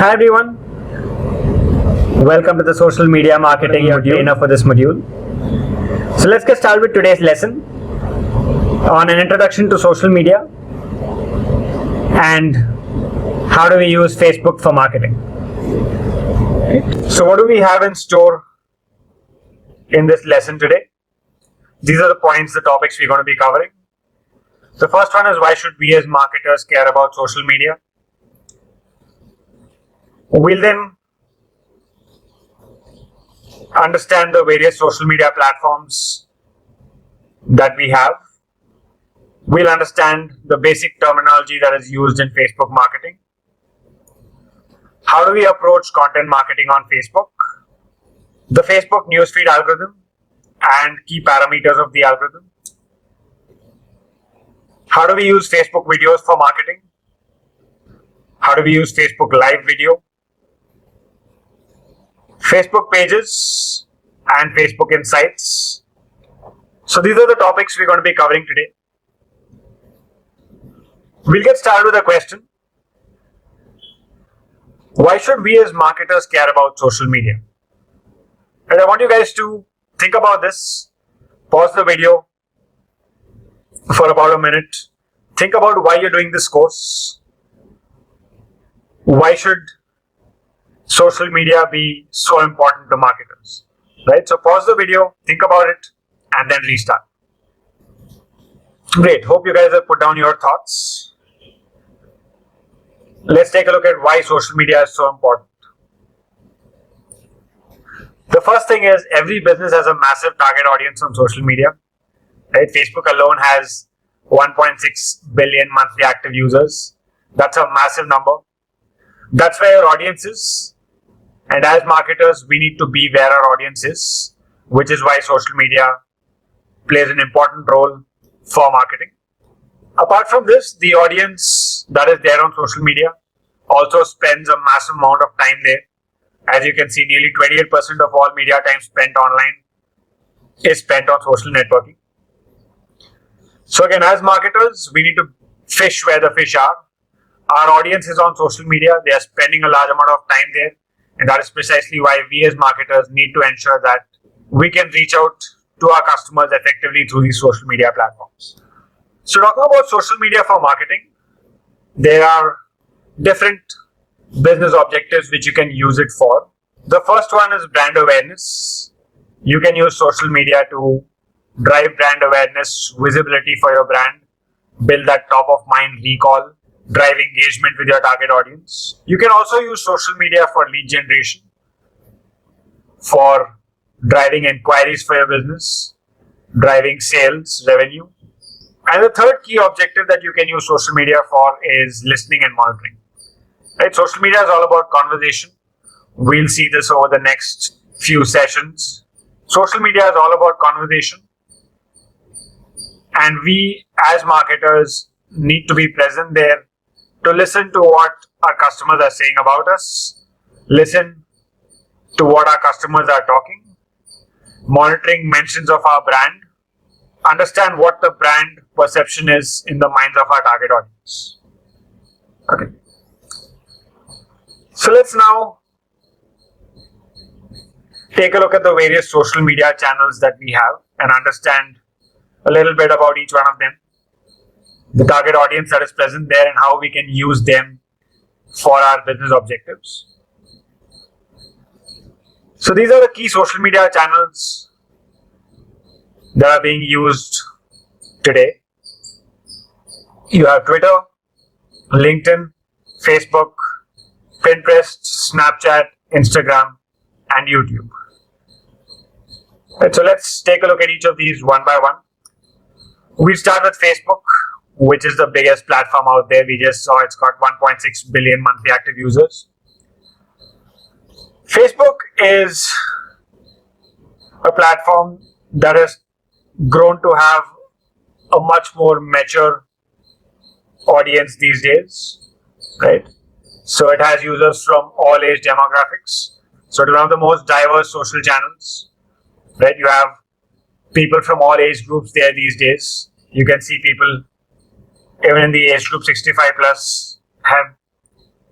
Hi everyone, welcome to the social media marketing module for this module. So let's get started with today's lesson on an introduction to social media and how do we use Facebook for marketing. So what do we have in store in this lesson today? These are the points, the topics we're going to be covering. The first one is why should we as marketers care about social media? We'll then understand the various social media platforms that we have. We'll understand the basic terminology that is used in Facebook marketing. How do we approach content marketing on Facebook? The Facebook newsfeed algorithm and key parameters of the algorithm. How do we use Facebook videos for marketing? How do we use Facebook live video? Facebook pages and Facebook insights. So these are the topics we're going to be covering today. We'll get started with a question. Why should we as marketers care about social media? And I want you guys to think about this. Pause the video for about a minute. Think about why you're doing this course. Why should social media be so important to marketers, right? So pause the video, think about it, and then restart. Great, hope you guys have put down your thoughts. Let's take a look at why social media is so important. The first thing is every business has a massive target audience on social media, right? Facebook alone has 1.6 billion monthly active users. That's a massive number. That's where your audience is. And as marketers, we need to be where our audience is, which is why social media plays an important role for marketing. Apart from this, the audience that is there on social media also spends a massive amount of time there. As you can see, nearly 28% of all media time spent online is spent on social networking. So again, as marketers, we need to fish where the fish are. Our audience is on social media. They are spending a large amount of time there. And that is precisely why we as marketers need to ensure that we can reach out to our customers effectively through these social media platforms. So talking about social media for marketing, there are different business objectives which you can use it for. The first one is brand awareness. You can use social media to drive brand awareness, visibility for your brand, build that top of mind recall, drive engagement with your target audience. You can also use social media for lead generation, for driving inquiries for your business, driving sales, revenue. And the third key objective that you can use social media for is listening and monitoring. Right? Social media is all about conversation. We'll see this over the next few sessions. Social media is all about conversation. And we as marketers need to be present there to listen to what our customers are saying about us, listen to what our customers are talking, monitoring mentions of our brand, understand what the brand perception is in the minds of our target audience. Okay. So let's now take a look at the various social media channels that we have and understand a little bit about each one of them, the target audience that is present there and how we can use them for our business objectives. So these are the key social media channels that are being used today. You have Twitter, LinkedIn, Facebook, Pinterest, Snapchat, Instagram, and YouTube. Right, so let's take a look at each of these one by one. We'll start with Facebook, which is the biggest platform out there. We just saw it's got 1.6 billion monthly active users. Facebook is a platform that has grown to have a much more mature audience these days, right? So it has users from all age demographics. So it's one of the most diverse social channels, right? You have people from all age groups there these days. You can see people even in the age group 65 plus have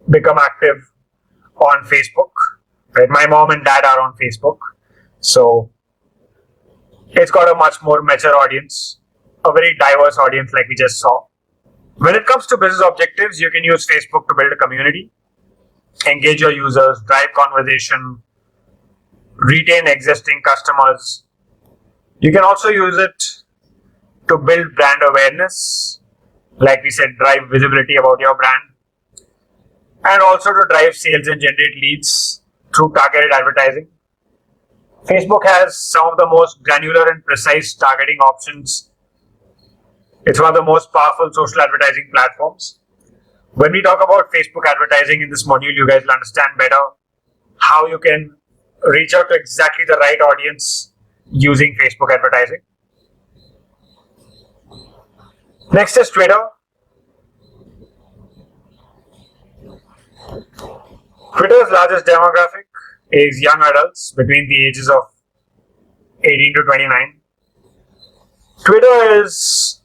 become active on Facebook. Right? My mom and dad are on Facebook. So it's got a much more mature audience, a very diverse audience like we just saw. When it comes to business objectives, you can use Facebook to build a community, engage your users, drive conversation, retain existing customers. You can also use it to build brand awareness, like we said, drive visibility about your brand, and also to drive sales and generate leads through targeted advertising. Facebook has some of the most granular and precise targeting options. It's one of the most powerful social advertising platforms. When we talk about Facebook advertising in this module, you guys will understand better how you can reach out to exactly the right audience using Facebook advertising. Next is Twitter. Twitter's largest demographic is young adults between the ages of 18 to 29. Twitter is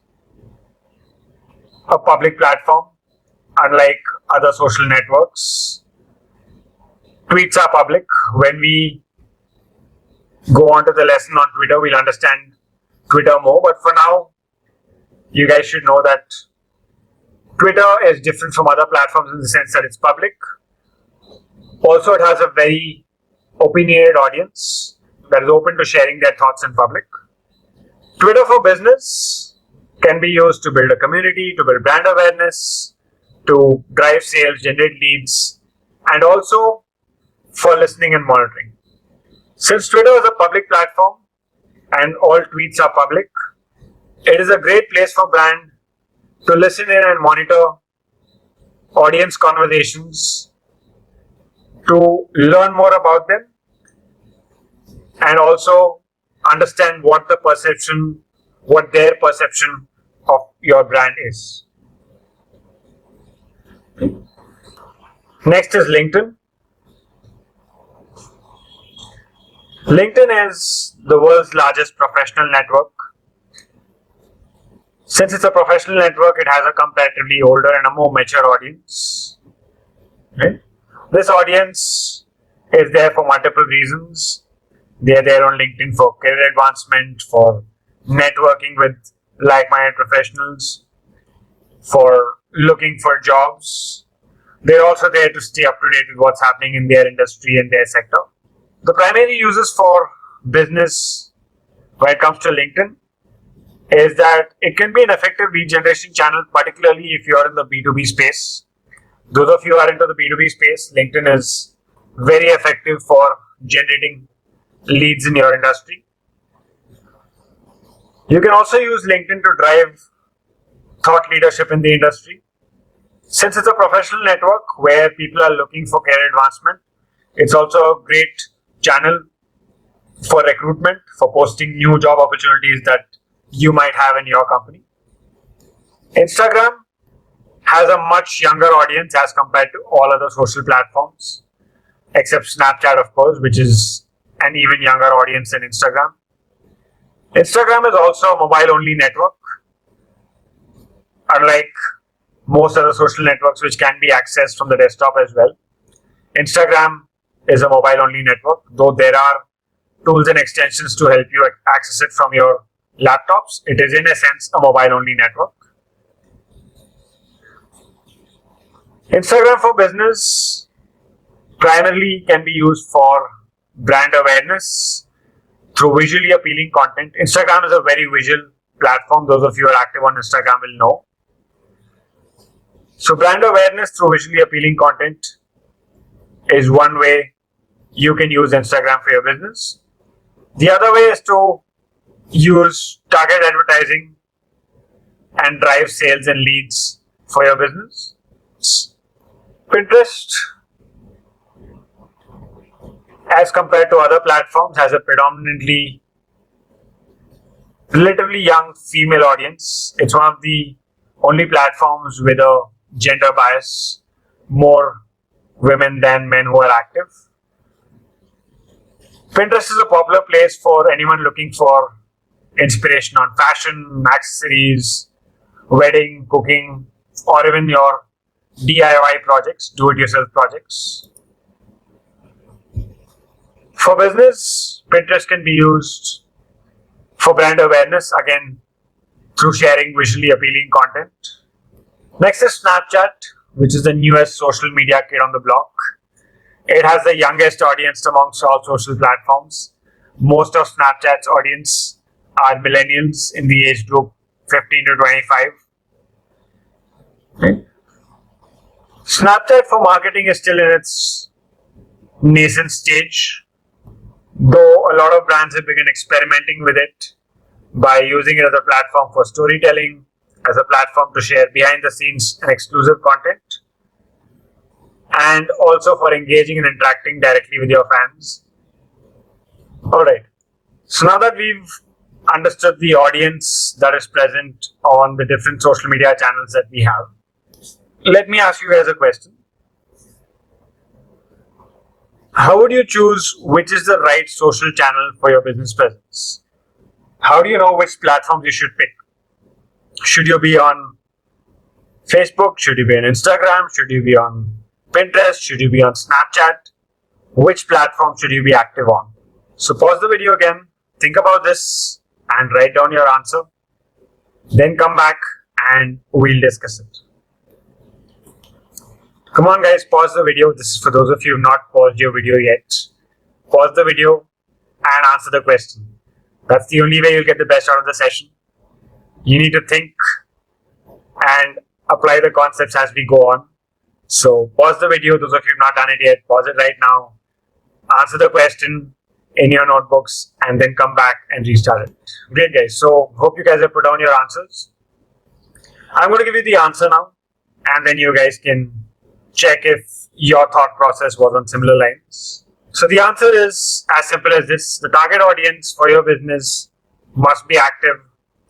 a public platform, unlike other social networks. Tweets are public. When we go on to the lesson on Twitter, we'll understand Twitter more. But for now, you guys should know that Twitter is different from other platforms in the sense that it's public. Also, it has a very opinionated audience that is open to sharing their thoughts in public. Twitter for business can be used to build a community, to build brand awareness, to drive sales, generate leads, and also for listening and monitoring. Since Twitter is a public platform and all tweets are public, it is a great place for brand to listen in and monitor audience conversations, to learn more about them, and also understand what their perception of your brand is. Next is LinkedIn. LinkedIn is the world's largest professional network. Since it's a professional network, it has a comparatively older and a more mature audience. Okay? This audience is there for multiple reasons. They are there on LinkedIn for career advancement, for networking with like-minded professionals, for looking for jobs. They're also there to stay up to date with what's happening in their industry and their sector. The primary uses for business when it comes to LinkedIn is that it can be an effective lead generation channel, particularly if you are in the B2B space. Those of you who are into the B2B space, LinkedIn is very effective for generating leads in your industry. You can also use LinkedIn to drive thought leadership in the industry. Since it's a professional network where people are looking for career advancement, it's also a great channel for recruitment, for posting new job opportunities that you might have in your company. Instagram has a much younger audience as compared to all other social platforms, except Snapchat, of course, which is an even younger audience than Instagram. Instagram is also a mobile-only network, unlike most other social networks which can be accessed from the desktop as well. Instagram is a mobile-only network, though there are tools and extensions to help you access it from your laptops. It is in a sense a mobile-only network. Instagram for business primarily can be used for brand awareness through visually appealing content. Instagram is a very visual platform. Those of you who are active on Instagram will know. So brand awareness through visually appealing content is one way you can use Instagram for your business. The other way is to use target advertising and drive sales and leads for your business. Pinterest, as compared to other platforms, has a predominantly relatively young female audience. It's one of the only platforms with a gender bias, more women than men who are active. Pinterest is a popular place for anyone looking for inspiration on fashion, accessories, wedding, cooking, or even your DIY projects, do-it-yourself projects. For business, Pinterest can be used for brand awareness, again, through sharing visually appealing content. Next is Snapchat, which is the newest social media kid on the block. It has the youngest audience amongst all social platforms. Most of Snapchat's audience are millennials in the age group 15 to 25. Okay. Snapchat for marketing is still in its nascent stage, though a lot of brands have begun experimenting with it by using it as a platform for storytelling, as a platform to share behind the scenes and exclusive content, and also for engaging and interacting directly with your fans. Alright, so now that we've understood the audience that is present on the different social media channels that we have, let me ask you guys a question. How would you choose which is the right social channel for your business presence? How do you know which platforms you should pick? Should you be on Facebook? Should you be on Instagram? Should you be on Pinterest? Should you be on Snapchat? Which platform should you be active on? So pause the video again, think about this and write down your answer. Then come back and we'll discuss it. Come on guys, pause the video. This is for those of you who have not paused your video yet. Pause the video and answer the question. That's the only way you'll get the best out of the session. You need to think and apply the concepts as we go on. So pause the video, those of you who have not done it yet, pause it right now. Answer the question in your notebooks and then come back and restart it. Great guys, so hope you guys have put down your answers. I'm going to give you the answer now and then you guys can check if your thought process was on similar lines. So the answer is as simple as this. The target audience for your business must be active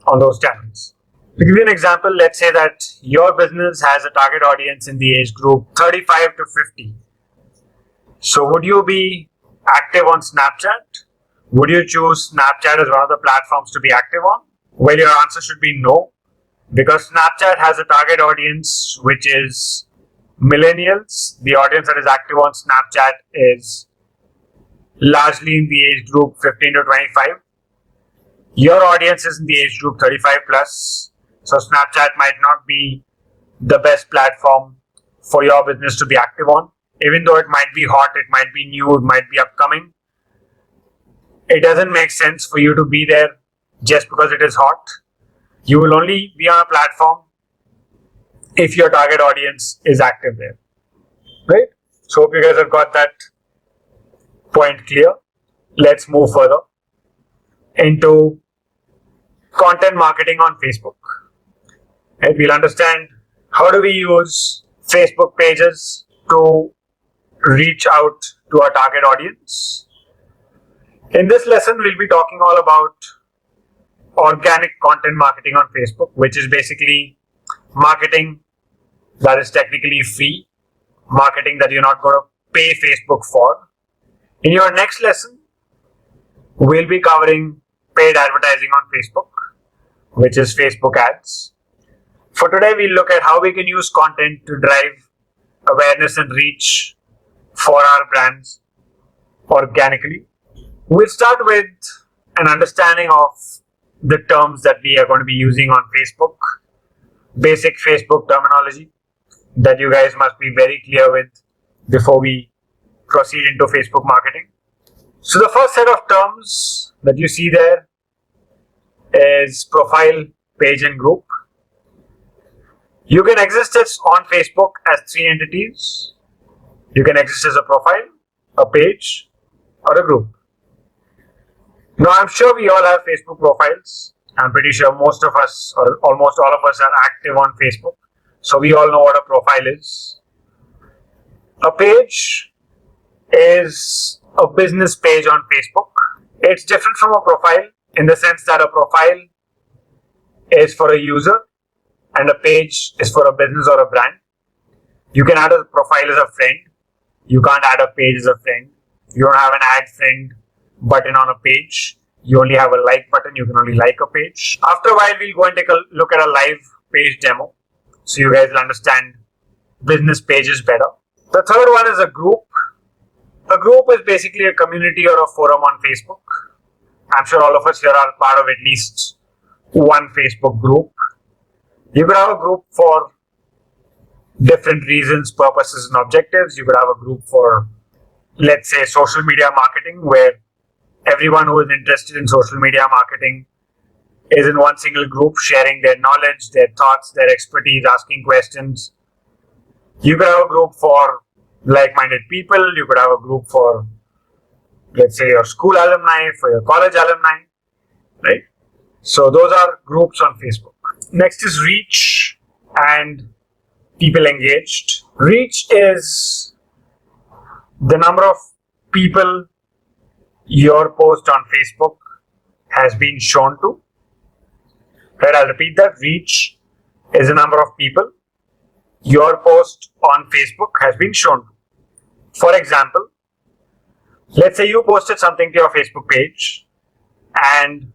on those channels. To give you an example, let's say that your business has a target audience in the age group 35 to 50. So would you be active on Snapchat? Would you choose Snapchat as one of the platforms to be active on? Well, your answer should be no, because Snapchat has a target audience which is millennials. The audience that is active on Snapchat is largely in the age group 15 to 25. Your audience is in the age group 35 plus. So Snapchat might not be the best platform for your business to be active on. Even though it might be hot, it might be new, it might be upcoming. It doesn't make sense for you to be there just because it is hot. You will only be on a platform if your target audience is active there. Right? So hope you guys have got that point clear. Let's move further into content marketing on Facebook. Right? We'll understand how do we use Facebook pages to reach out to our target audience. In this lesson, we'll be talking all about organic content marketing on Facebook, which is basically marketing that is technically free, marketing that you're not going to pay Facebook for. In your next lesson, we'll be covering paid advertising on Facebook, which is Facebook ads. For today, we'll look at how we can use content to drive awareness and reach for our brands organically. We'll start with an understanding of the terms that we are going to be using on Facebook, basic Facebook terminology that you guys must be very clear with before we proceed into Facebook marketing. So the first set of terms that you see there is profile, page and group. You can exist as on Facebook as three entities. You can exist as a profile, a page, or a group. Now I'm sure we all have Facebook profiles. I'm pretty sure most of us or almost all of us are active on Facebook. So we all know what a profile is. A page is a business page on Facebook. It's different from a profile in the sense that a profile is for a user and a page is for a business or a brand. You can add a profile as a friend. You can't add a page as a friend. You don't have an add friend button on a page. You only have a like button. You can only like a page. After a while, we'll go and take a look at a live page demo so you guys will understand business pages better. The third one is a group. A group is basically a community or a forum on Facebook. I'm sure all of us here are part of at least one Facebook group. You could have a group for different reasons, purposes, and objectives. You could have a group for, let's say, social media marketing, where everyone who is interested in social media marketing is in one single group, sharing their knowledge, their thoughts, their expertise, asking questions. You could have a group for like-minded people. You could have a group for, let's say, your school alumni, for your college alumni, right? So those are groups on Facebook. Next is reach and people engaged. Reach is the number of people your post on Facebook has been shown to. Right, I'll repeat that. Reach is the number of people your post on Facebook has been shown to. For example, let's say you posted something to your Facebook page and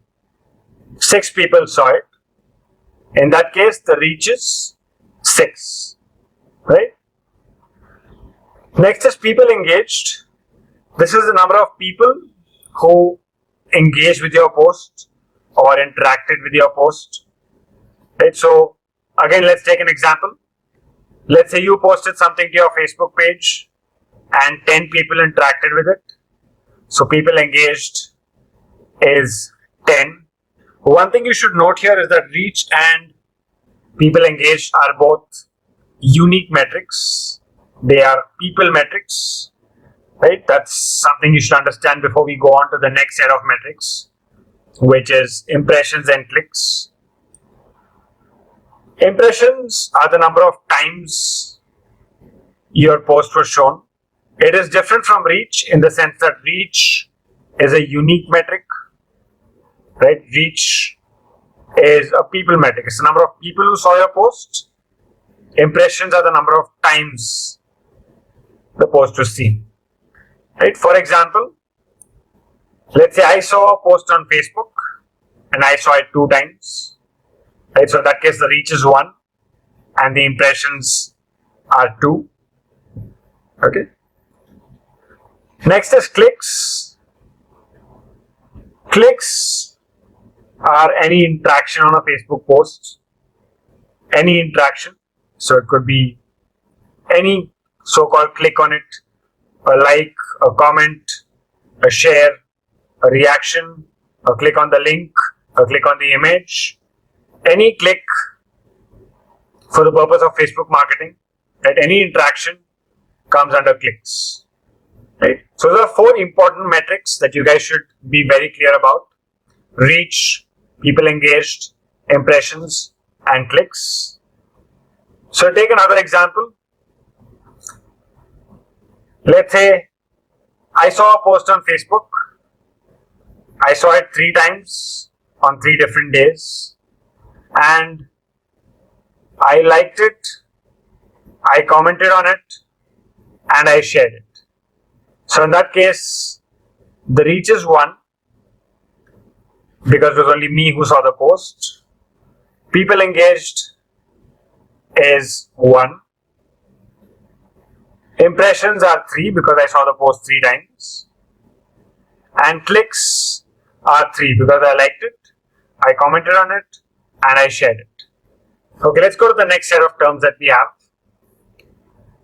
6 people saw it. In that case, the reach is 6, right? Next is people engaged. This is the number of people who engaged with your post or interacted with your post, right? So again, let's take an example. Let's say you posted something to your Facebook page and 10 people interacted with it. So people engaged is 10. One thing you should note here is that reach and people engaged are both unique metrics. They are people metrics, right? That's something you should understand before we go on to the next set of metrics, which is impressions and clicks. Impressions are the number of times your post was shown. It is different from reach in the sense that reach is a unique metric, right? Reach is a people metric. It's the number of people who saw your post. Impressions are the number of times the post was seen, right? For example, let's say I saw a post on Facebook and I saw it 2 times, right? So in that case, the reach is 1 and the impressions are 2. Okay. Next is clicks. Clicks are any interaction on a Facebook post. Any interaction. So it could be any so-called click on it, a like, a comment, a share, a reaction, a click on the link, a click on the image. Any click for the purpose of Facebook marketing, right? Any interaction comes under clicks, right? So there are 4 important metrics that you guys should be very clear about: reach, people engaged, impressions, and clicks. So take another example. Let's say I saw a post on Facebook. I saw it 3 times on 3 different days, and I liked it, I commented on it, and I shared it. So in that case, the reach is 1 because it was only me who saw the post. People engaged is 1. Impressions are 3 because I saw the post 3 times. And clicks are 3 because I liked it, I commented on it, and I shared it. Okay, let's go to the next set of terms that we have.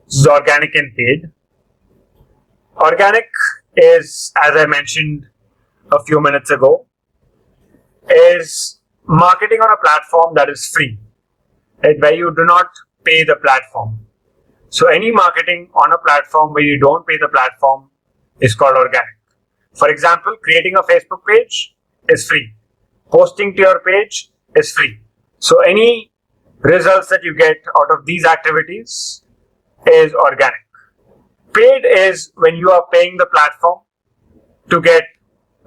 This is organic and paid. Organic is, as I mentioned a few minutes ago, is marketing on a platform that is free, right, where you do not pay the platform. So any marketing on a platform where you don't pay the platform is called organic. For example, creating a Facebook page is free. Posting to your page is free. So any results that you get out of these activities is organic. Paid is when you are paying the platform to get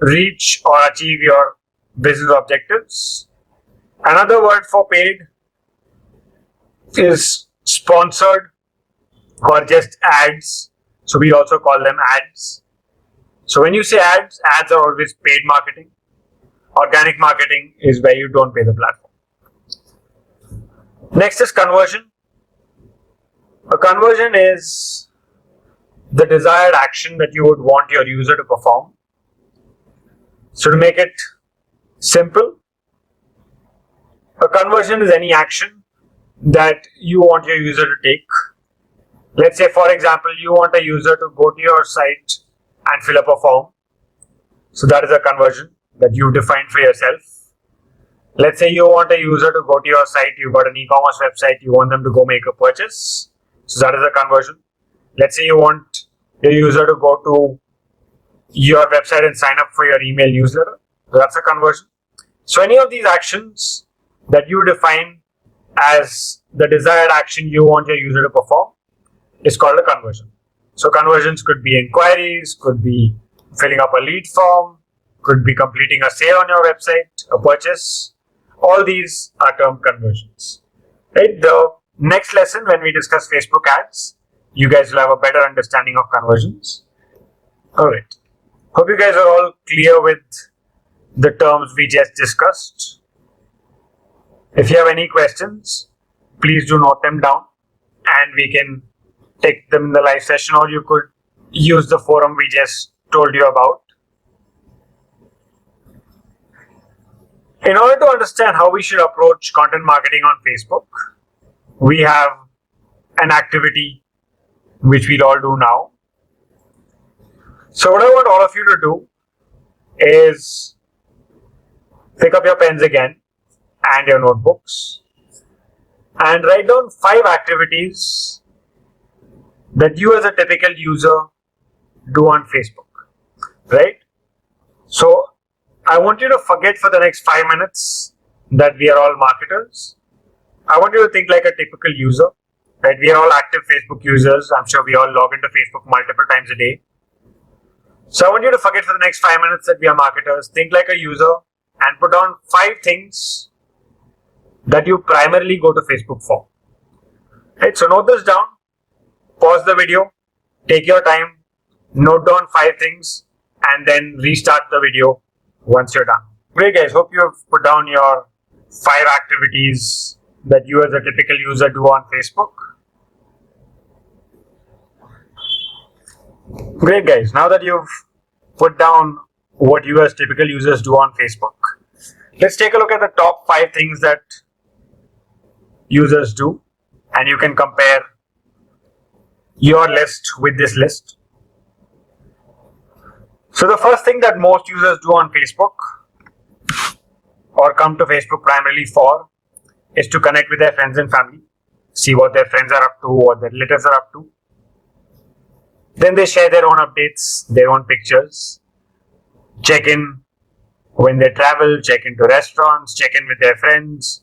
reach or achieve your business objectives. Another word for paid is sponsored or just ads. So we also call them ads. So when you say ads, ads are always paid marketing. Organic marketing is where you don't pay the platform. Next is conversion. A conversion is the desired action that you would want your user to perform. So to make it simple, a conversion is any action that you want your user to take. Let's say, for example, you want a user to go to your site and fill up a form. So that is a conversion that you defined for yourself. Let's say you want a user to go to your site, you've got an e-commerce website, you want them to go make a purchase. So that is a conversion. Let's say you want your user to go to your website and sign up for your email newsletter. So that's a conversion. So any of these actions that you define as the desired action you want your user to perform is called a conversion. So conversions could be inquiries, could be filling up a lead form, could be completing a sale on your website, a purchase. All these are termed conversions. Right? The next lesson, when we discuss Facebook ads, you guys will have a better understanding of conversions. Alright. Hope you guys are all clear with the terms we just discussed. If you have any questions, please do note them down and we can take them in the live session, or you could use the forum we just told you about. In order to understand how we should approach content marketing on Facebook, we have an activity which we'll all do now. So what I want all of you to do is pick up your pens again and your notebooks and write down 5 activities that you as a typical user do on Facebook, right? So I want you to forget for the next 5 minutes that we are all marketers. I want you to think like a typical user, right? We are all active Facebook users. I'm sure we all log into Facebook multiple times a day. So I want you to forget for the next 5 minutes that we are marketers. Think like a user and put down 5 things that you primarily go to Facebook for. Right? So note this down. Pause the video. Take your time. Note down 5 things and then restart the video once you're done. Great guys. Hope you have put down your 5 activities that you as a typical user do on Facebook. Great guys, now that you've put down what you as typical users do on Facebook, let's take a look at the top 5 things that users do and you can compare your list with this list. So the first thing that most users do on Facebook or come to Facebook primarily for is to connect with their friends and family, see what their friends are up to, what their relatives are up to. Then they share their own updates, their own pictures, check in when they travel, check into restaurants, check in with their friends.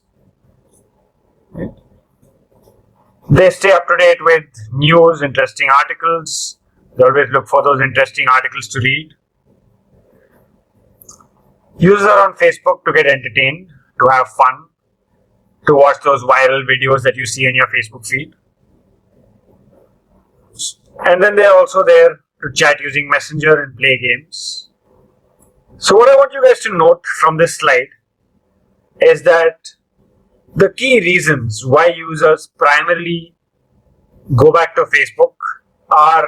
They stay up to date with news, interesting articles. They always look for those interesting articles to read. Users are on Facebook to get entertained, to have fun, to watch those viral videos that you see in your Facebook feed. And then they're also there to chat using Messenger and play games. So what I want you guys to note from this slide is that the key reasons why users primarily go back to Facebook are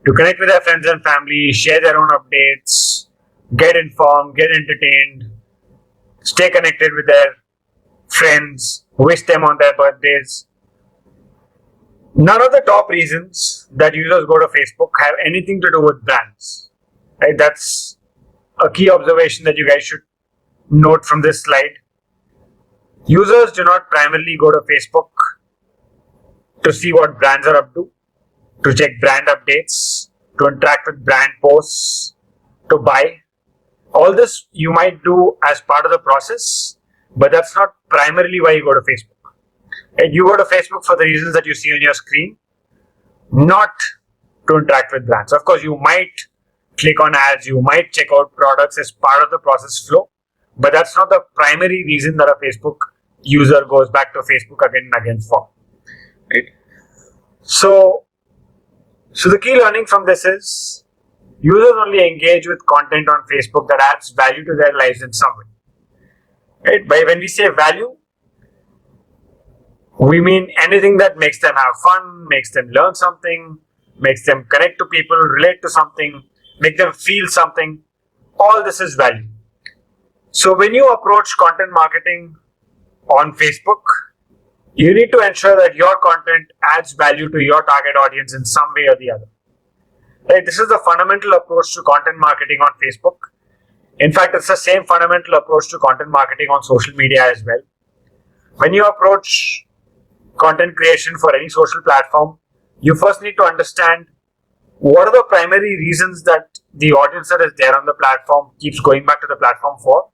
to connect with their friends and family, share their own updates, get informed, get entertained, stay connected with their friends, wish them on their birthdays. None of the top reasons that users go to Facebook have anything to do with brands. Right? That's a key observation that you guys should note from this slide. Users do not primarily go to Facebook to see what brands are up to check brand updates, to interact with brand posts, to buy. All this you might do as part of the process, but that's not primarily why you go to Facebook. And you go to Facebook for the reasons that you see on your screen, not to interact with brands. Of course, you might click on ads, you might check out products as part of the process flow, but that's not the primary reason that a Facebook user goes back to Facebook again and again for. Right? So the key learning from this is users only engage with content on Facebook that adds value to their lives in some way. Right? By when we say value, we mean anything that makes them have fun, makes them learn something, makes them connect to people, relate to something, make them feel something. All this is value. So when you approach content marketing on Facebook, you need to ensure that your content adds value to your target audience in some way or the other. Right? This is the fundamental approach to content marketing on Facebook. In fact, it's the same fundamental approach to content marketing on social media as well. When you approach content creation for any social platform, you first need to understand what are the primary reasons that the audience that is there on the platform keeps going back to the platform for,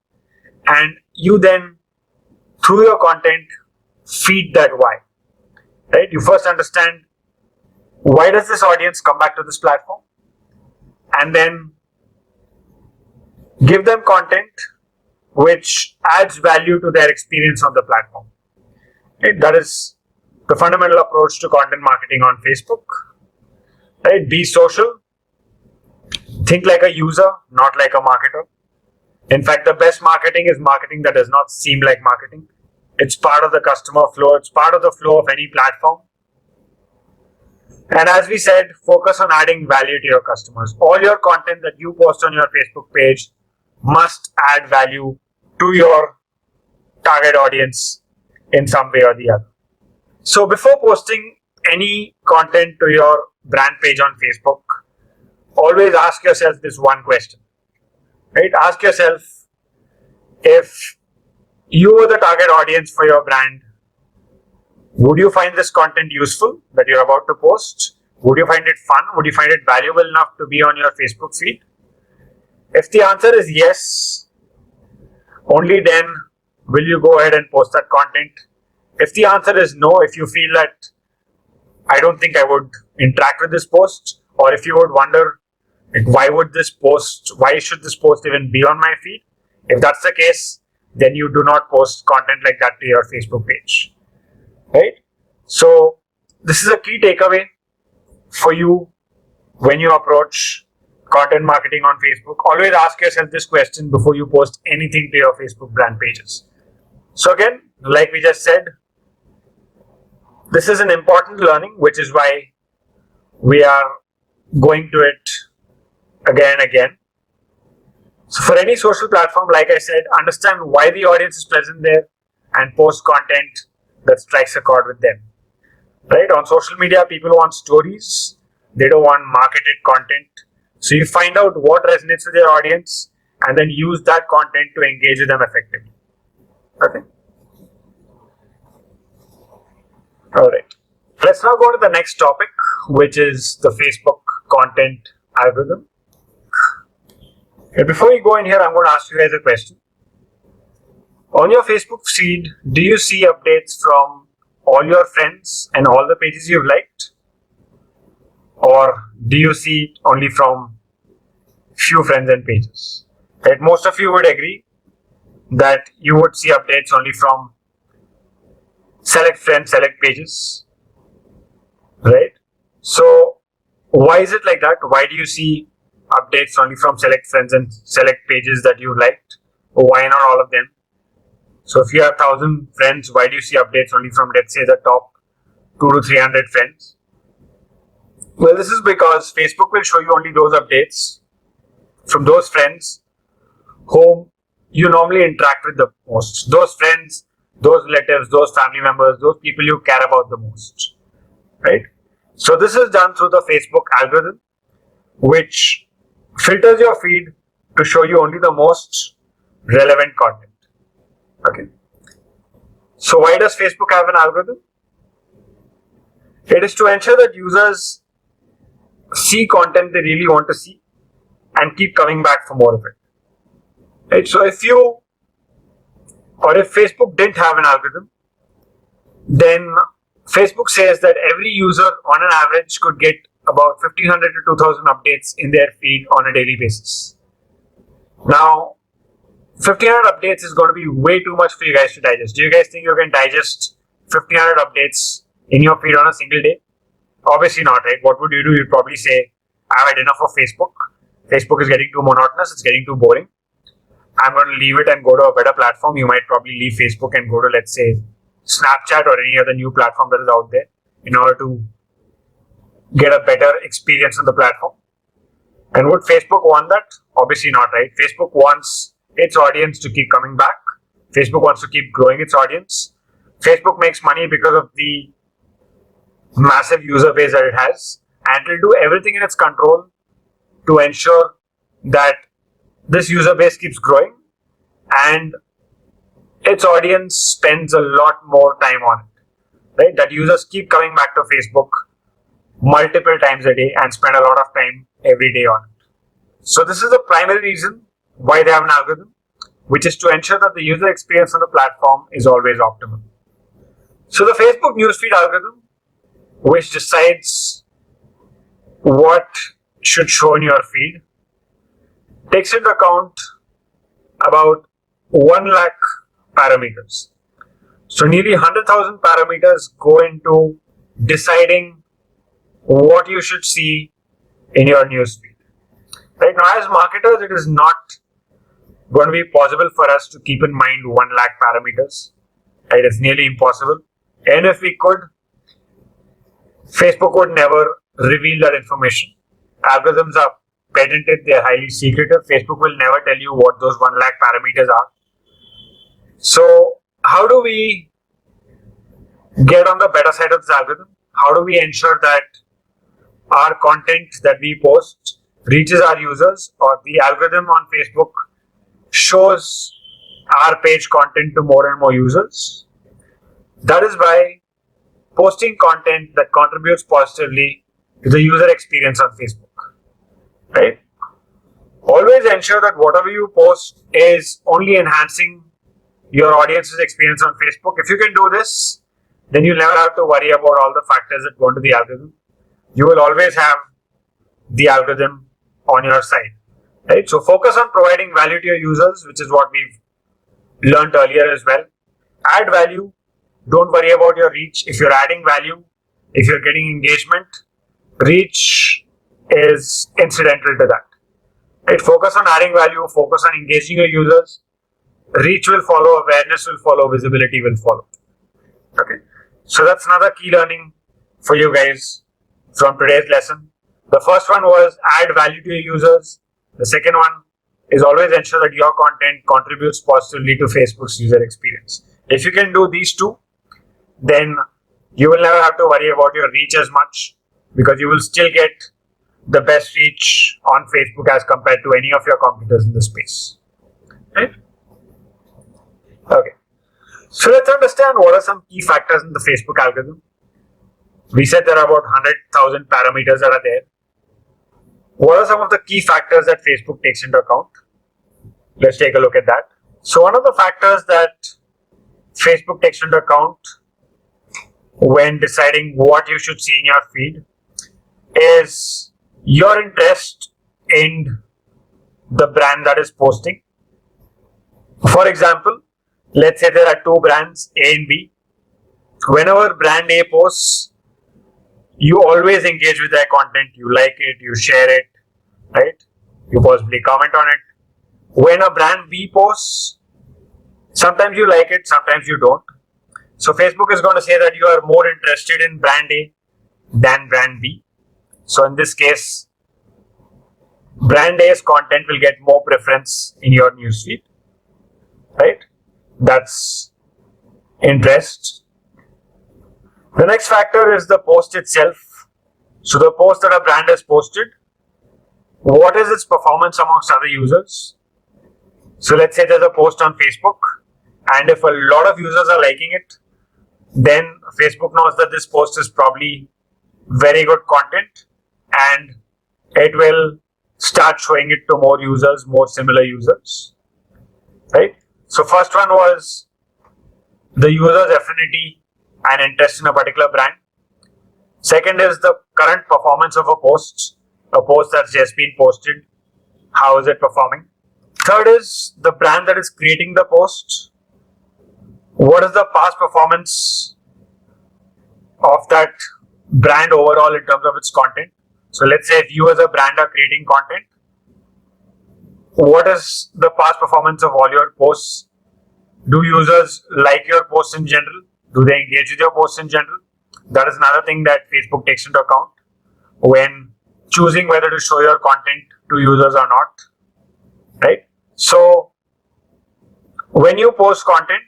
and you then, through your content, feed that why. Right? You first understand why does this audience come back to this platform, and then give them content which adds value to their experience on the platform. Right? That is the fundamental approach to content marketing on Facebook. Right? Be social. Think like a user, not like a marketer. In fact, the best marketing is marketing that does not seem like marketing. It's part of the customer flow. It's part of the flow of any platform. And as we said, focus on adding value to your customers. All your content that you post on your Facebook page must add value to your target audience in some way or the other. So before posting any content to your brand page on Facebook, always ask yourself this one question. Right? Ask yourself, if you were the target audience for your brand, would you find this content useful that you're about to post? Would you find it fun? Would you find it valuable enough to be on your Facebook feed? If the answer is yes, only then will you go ahead and post that content. If the answer is no, if you feel that I don't think I would interact with this post, or if you would wonder, like, why should this post even be on my feed? If that's the case, then you do not post content like that to your Facebook page. Right? So this is a key takeaway for you when you approach content marketing on Facebook. Always ask yourself this question before you post anything to your Facebook brand pages. So again, like we just said, this is an important learning, which is why we are going to it again and again. So for any social platform, like I said, understand why the audience is present there and post content that strikes a chord with them. Right? On social media, people want stories. They don't want marketed content. So you find out what resonates with your audience and then use that content to engage with them effectively. Okay. Alright. Let's now go to the next topic, which is the Facebook content algorithm. Before we go in here, I'm going to ask you guys a question. On your Facebook feed, do you see updates from all your friends and all the pages you've liked? Or do you see it only from few friends and pages? Right? Most of you would agree that you would see updates only from select friends, select pages. Right? So why is it like that? Why do you see updates only from select friends and select pages that you liked? Or why not all of them? So if you have 1,000 friends, why do you see updates only from, let's say, the top 200 to 300 friends? Well, this is because Facebook will show you only those updates from those friends whom you normally interact with the most. Those friends, those relatives, those family members, those people you care about the most. Right? So this is done through the Facebook algorithm, which filters your feed to show you only the most relevant content. Okay. So why does Facebook have an algorithm? It is to ensure that users see content they really want to see and keep coming back for more of it. Right? So if Facebook didn't have an algorithm, then Facebook says that every user on an average could get about 1,500 to 2,000 updates in their feed on a daily basis. Now, 1,500 updates is going to be way too much for you guys to digest. Do you guys think you can digest 1,500 updates in your feed on a single day? Obviously not, right? What would you do? You'd probably say, I've had enough of Facebook. Facebook is getting too monotonous. It's getting too boring. I'm going to leave it and go to a better platform. You might probably leave Facebook and go to, let's say, Snapchat or any other new platform that is out there in order to get a better experience on the platform. And would Facebook want that? Obviously not, right? Facebook wants its audience to keep coming back. Facebook wants to keep growing its audience. Facebook makes money because of the massive user base that it has, and it will do everything in its control to ensure that this user base keeps growing and its audience spends a lot more time on it, right? That users keep coming back to Facebook multiple times a day and spend a lot of time every day on it. So this is the primary reason why they have an algorithm, which is to ensure that the user experience on the platform is always optimal. So the Facebook newsfeed algorithm, which decides what should show in your feed, takes into account about 1 lakh parameters. So nearly 100,000 parameters go into deciding what you should see in your newsfeed. Right now, as marketers, it is not going to be possible for us to keep in mind 1 lakh parameters. Right? It's nearly impossible. And if we could, Facebook would never reveal that information. Algorithms are patented, they're highly secretive. Facebook will never tell you what those 1 lakh parameters are. So, how do we get on the better side of this algorithm? How do we ensure that our content that we post reaches our users, or the algorithm on Facebook shows our page content to more and more users? That is by posting content that contributes positively to the user experience on Facebook, right? Always ensure that whatever you post is only enhancing your audience's experience on Facebook. If you can do this, then you'll never have to worry about all the factors that go into the algorithm. You will always have the algorithm on your side, right? So focus on providing value to your users, which is what we've learned earlier as well. Add value. Don't worry about your reach. If you're adding value, if you're getting engagement, reach is incidental to that. Right? Focus on adding value, focus on engaging your users. Reach will follow, awareness will follow, visibility will follow. Okay. So that's another key learning for you guys from today's lesson. The first one was add value to your users. The second one is always ensure that your content contributes positively to Facebook's user experience. If you can do these two, then you will never have to worry about your reach as much, because you will still get the best reach on Facebook as compared to any of your competitors in the space. Right? Okay. So let's understand what are some key factors in the Facebook algorithm. We said there are about 100,000 parameters that are there. What are some of the key factors that Facebook takes into account? Let's take a look at that. So one of the factors that Facebook takes into account when deciding what you should see in your feed is your interest in the brand that is posting. For example, let's say there are two brands, A and B. Whenever brand A posts, you always engage with their content. You like it, you share it, right? You possibly comment on it. When a brand B posts, sometimes you like it, sometimes you don't. So Facebook is going to say that you are more interested in brand A than brand B. So in this case, brand A's content will get more preference in your newsfeed, right? That's interest. The next factor is the post itself. So the post that a brand has posted, what is its performance amongst other users? So let's say there's a post on Facebook, and if a lot of users are liking it, then Facebook knows that this post is probably very good content, and it will start showing it to more users, more similar users, right? So first one was the user's affinity and interest in a particular brand. Second is the current performance of a post that's just been posted. How is it performing? Third is the brand that is creating the post. What is the past performance of that brand overall in terms of its content? So let's say if you as a brand are creating content, what is the past performance of all your posts? Do users like your posts in general? Do they engage with your posts in general? That is another thing that Facebook takes into account. when choosing whether to show your content to users or not, right? So when you post content,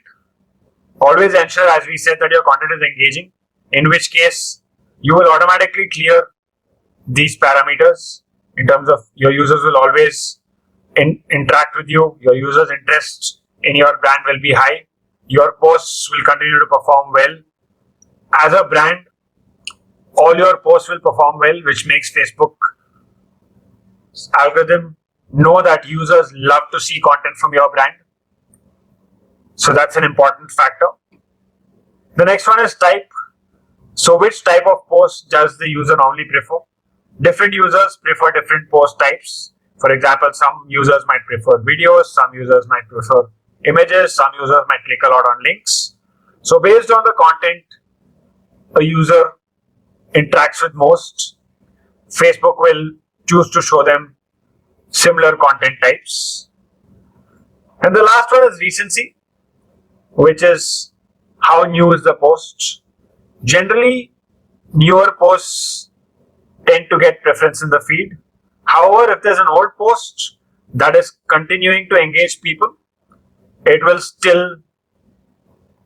always ensure, as we said, that your content is engaging, in which case you will automatically clear these parameters in terms of your users will always interact with you, your users' interest in your brand will be high, your posts will continue to perform well. As a brand, all your posts will perform well, which makes Facebook algorithm know that users love to see content from your brand. So that's an important factor. The next one is type. So which type of post does the user normally prefer? Different users prefer different post types. For example, some users might prefer videos, some users might prefer images, some users might click a lot on links. So based on the content a user interacts with most, Facebook will choose to show them similar content types. And the last one is recency, which is how new is the post. Generally, newer posts tend to get preference in the feed. However, if there's an old post that is continuing to engage people, it will still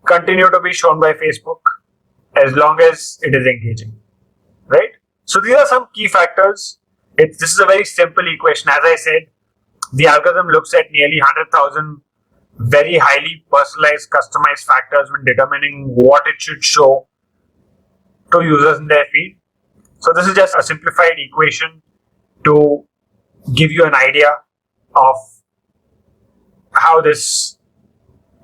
continue to be shown by Facebook as long as it is engaging, right? So these are some key factors. This is a very simple equation. As I said, the algorithm looks at nearly 100,000 very highly personalized, customized factors when determining what it should show to users in their feed. So this is just a simplified equation to give you an idea of how this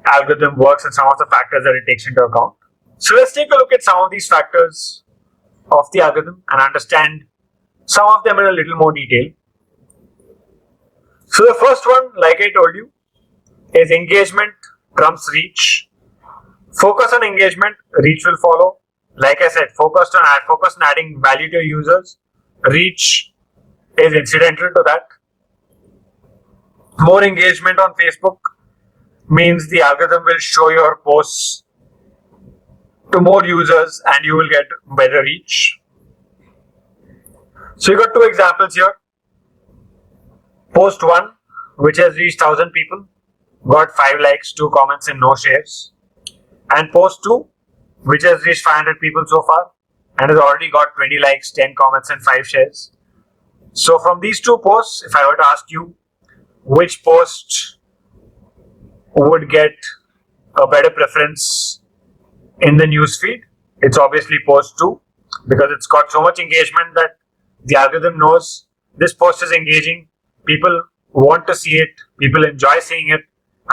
algorithm works and some of the factors that it takes into account. So let's take a look at some of these factors of the algorithm and understand some of them in a little more detail. So the first one, like I told you, is engagement trumps reach. Focus on engagement, reach will follow. Like I said, focus on adding value to users. Reach is incidental to that. More engagement on Facebook means the algorithm will show your posts to more users and you will get better reach. So you got two examples here. Post 1, which has reached 1,000 people, got 5 likes, 2 comments and no shares. And post 2, which has reached 500 people so far and has already got 20 likes, 10 comments and 5 shares. So from these two posts, if I were to ask you which post would get a better preference in the newsfeed, it's obviously post 2 because it's got so much engagement that the algorithm knows this post is engaging, people want to see it, people enjoy seeing it,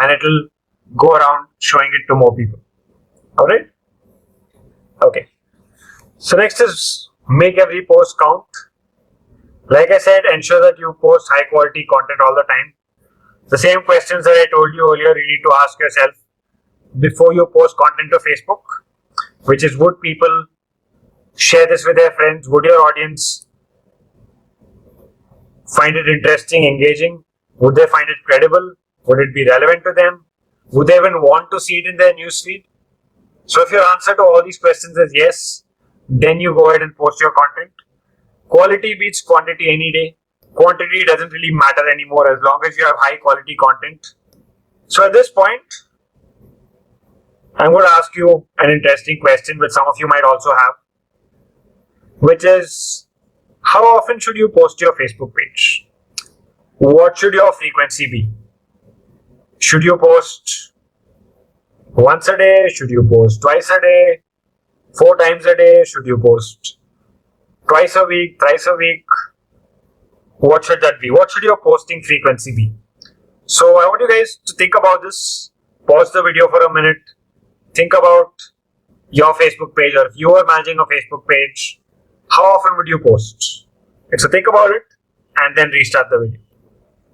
and it will go around showing it to more people. Alright? Okay. So next is make every post count. Like I said, ensure that you post high quality content all the time. The same questions that I told you earlier, you need to ask yourself before you post content to Facebook, which is, would people share this with their friends? Would your audience find it interesting, engaging? Would they find it credible? Would it be relevant to them? Would they even want to see it in their newsfeed? So if your answer to all these questions is yes, then you go ahead and post your content. Quality beats quantity any day. Quantity doesn't really matter anymore as long as you have high quality content. So at this point, I'm going to ask you an interesting question which some of you might also have, which is, how often should you post your Facebook page? What should your frequency be? Should you post once a day? Should you post twice a day? 4 times a day? Should you post twice a week? Thrice a week? What should that be? What should your posting frequency be? So I want you guys to think about this. Pause the video for a minute. Think about your Facebook page, or if you are managing a Facebook page, how often would you post? Okay, so think about it and then restart the video.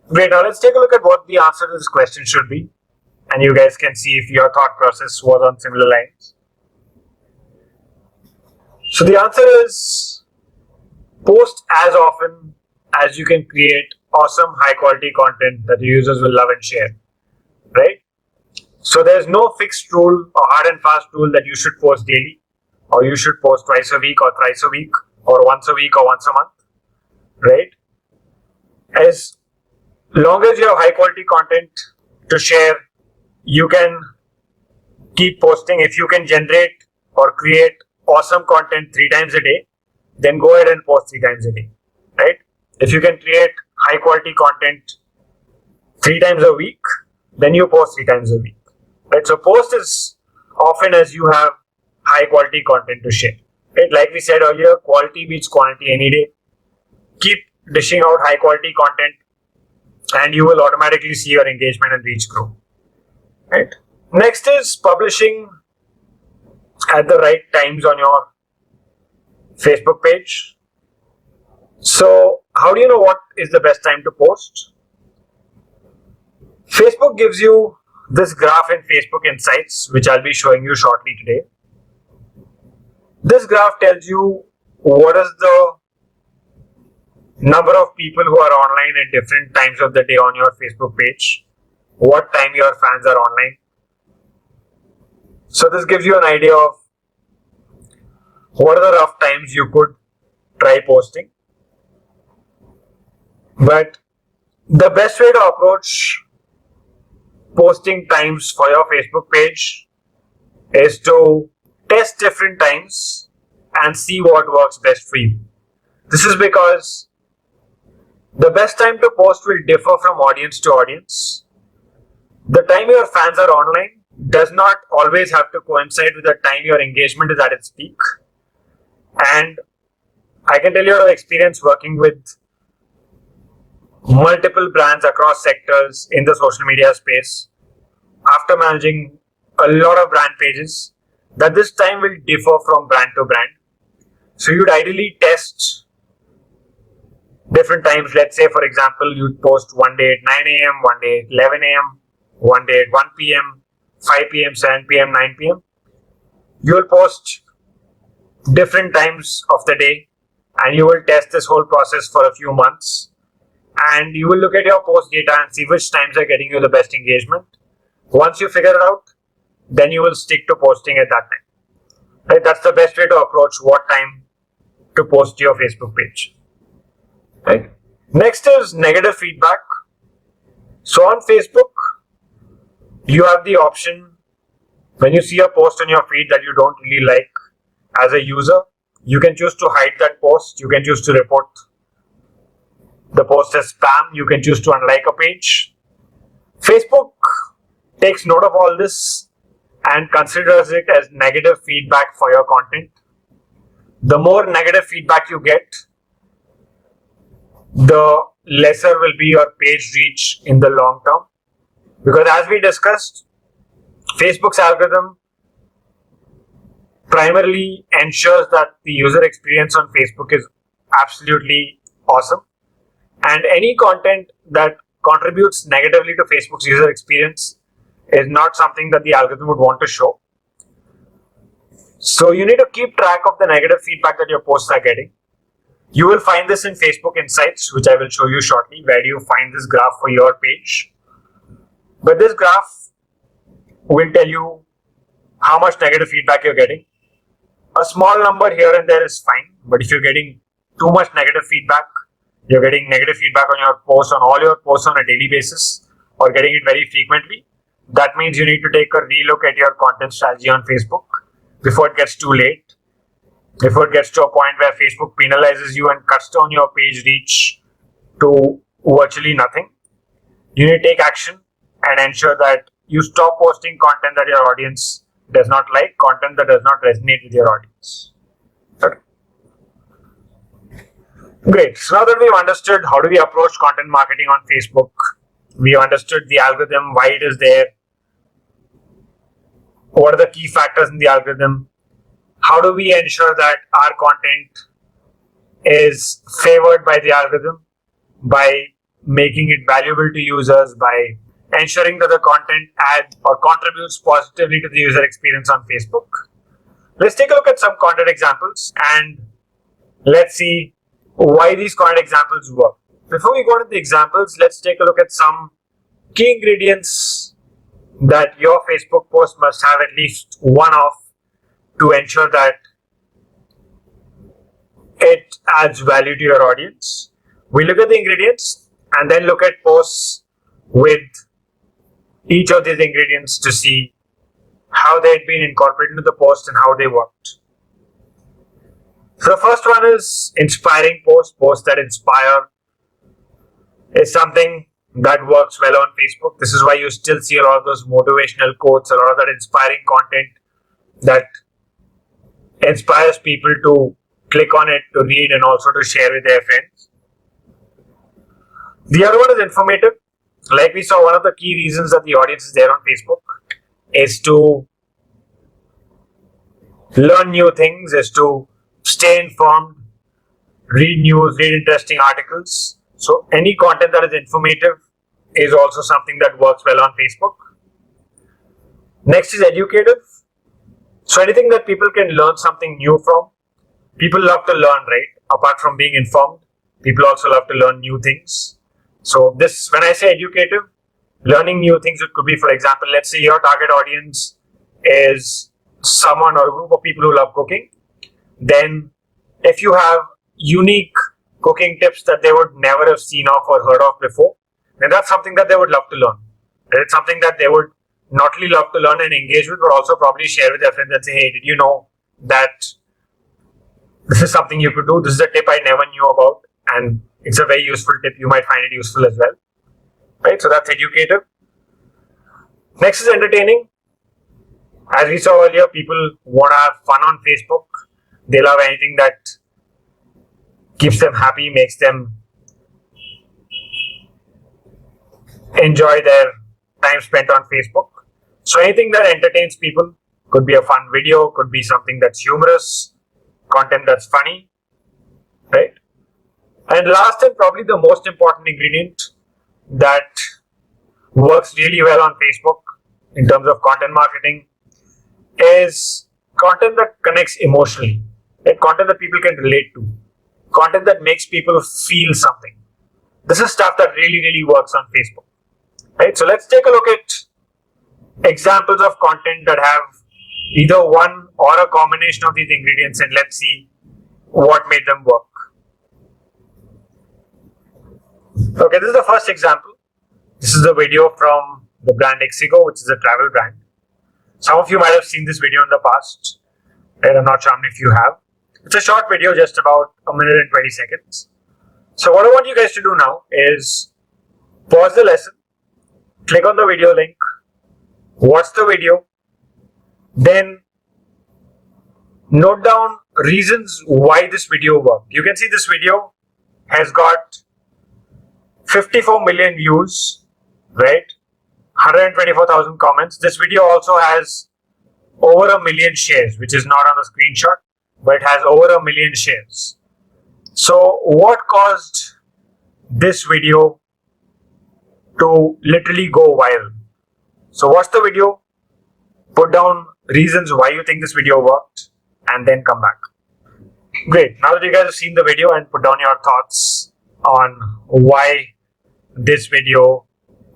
Great, now let's take a look at what the answer to this question should be, and you guys can see if your thought process was on similar lines. So the answer is post as often as you can create awesome high quality content that the users will love and share, right? So there's no fixed rule or hard and fast rule that you should post daily or you should post twice a week or thrice a week. or once a week or once a month, right? As long as you have high quality content to share, you can keep posting. If you can generate or create awesome content 3 times a day, then go ahead and post 3 times a day, right? If you can create high quality content 3 times a week, then you post 3 times a week, right? So post as often as you have high quality content to share, right? Like we said earlier, quality beats quantity any day. Keep dishing out high quality content and you will automatically see your engagement and reach grow, right? Next is publishing at the right times on your Facebook page. So how do you know what is the best time to post? Facebook gives you this graph in Facebook Insights, which I'll be showing you shortly today. This graph tells you what is the number of people who are online at different times of the day on your Facebook page, what time your fans are online. So this gives you an idea of what are the rough times you could try posting. But the best way to approach posting times for your Facebook page is to test different times and see what works best for you. This is because the best time to post will differ from audience to audience. The time your fans are online does not always have to coincide with the time your engagement is at its peak. And I can tell you out of experience working with multiple brands across sectors in the social media space, after managing a lot of brand pages, that this time will differ from brand to brand. So you'd ideally test different times. Let's say, for example, you'd post one day at 9 a.m., one day at 11 a.m., one day at 1 p.m., 5 p.m., 7 p.m., 9 p.m. You'll post different times of the day and you will test this whole process for a few months. And you will look at your post data and see which times are getting you the best engagement. Once you figure it out, then you will stick to posting at that time. Right? That's the best way to approach what time to post to your Facebook page. Right? Next is negative feedback. So on Facebook, you have the option when you see a post on your feed that you don't really like as a user, you can choose to hide that post. You can choose to report the post as spam. You can choose to unlike a page. Facebook takes note of all this and considers it as negative feedback for your content. The more negative feedback you get, the lesser will be your page reach in the long term. Because as we discussed, Facebook's algorithm primarily ensures that the user experience on Facebook is absolutely awesome. And any content that contributes negatively to Facebook's user experience is not something that the algorithm would want to show. So you need to keep track of the negative feedback that your posts are getting. You will find this in Facebook Insights, which I will show you shortly. Where do you find this graph for your page? But this graph will tell you how much negative feedback you're getting. A small number here and there is fine, but if you're getting too much negative feedback, you're getting negative feedback on your posts, on all your posts on a daily basis, or getting it very frequently, that means you need to take a relook at your content strategy on Facebook before it gets too late, before it gets to a point where Facebook penalizes you and cuts down your page reach to virtually nothing. You need to take action and ensure that you stop posting content that your audience does not like, content that does not resonate with your audience. Okay. Great. So now that we've understood how do we approach content marketing on Facebook, we understood the algorithm, why it is there, what are the key factors in the algorithm, how do we ensure that our content is favored by the algorithm by making it valuable to users, by ensuring that the content adds or contributes positively to the user experience on Facebook. Let's take a look at some content examples and let's see why these content examples work. Before we go into the examples, let's take a look at some key ingredients that your Facebook post must have at least one of to ensure that it adds value to your audience. We look at the ingredients and then look at posts with each of these ingredients to see how they had been incorporated into the post and how they worked. So the first one is inspiring posts that inspire is something that works well on Facebook. This is why you still see a lot of those motivational quotes, a lot of that inspiring content that inspires people to click on it, to read, and also to share with their friends. The other one is informative. Like we saw, one of the key reasons that the audience is there on Facebook is to learn new things, is to stay informed, read news, read interesting articles. So any content that is informative is also something that works well on Facebook. Next is educative. So anything that people can learn something new from. People love to learn, right? Apart from being informed, people also love to learn new things. So this, when I say educative, learning new things, it could be, for example, let's say your target audience is someone or a group of people who love cooking. Then if you have unique cooking tips that they would never have seen of or heard of before, then that's something that they would love to learn. It's something that they would not only love to learn and engage with, but also probably share with their friends and say, hey, did you know that this is something you could do? This is a tip I never knew about, and it's a very useful tip. You might find it useful as well, right? So that's educative. Next is entertaining. As we saw earlier, people want to have fun on Facebook. They love anything that keeps them happy, makes them enjoy their time spent on Facebook. So anything that entertains people, could be a fun video, could be something that's humorous, content that's funny, right? And last and probably the most important ingredient that works really well on Facebook in terms of content marketing is content that connects emotionally, right? Content that people can relate to, content that makes people feel something. This is stuff that really works on Facebook, right? So let's take a look at examples of content that have either one or a combination of these ingredients, and let's see what made them work. Okay, this is the first example. This is a video from the brand Exigo, which is a travel brand. Some of you might have seen this video in the past, and I'm not sure how many of you have. It's a short video, just about a minute and 20 seconds. So what I want you guys to do now is pause the lesson, click on the video link, watch the video, then note down reasons why this video worked. You can see this video has got 54 million views, right? 124,000 comments. This video also has over 1 million shares, which is not on the screenshot, but it has over 1 million shares. So what caused this video to literally go viral? So watch the video, put down reasons why you think this video worked, and then come back. Great. Now that you guys have seen the video and put down your thoughts on why this video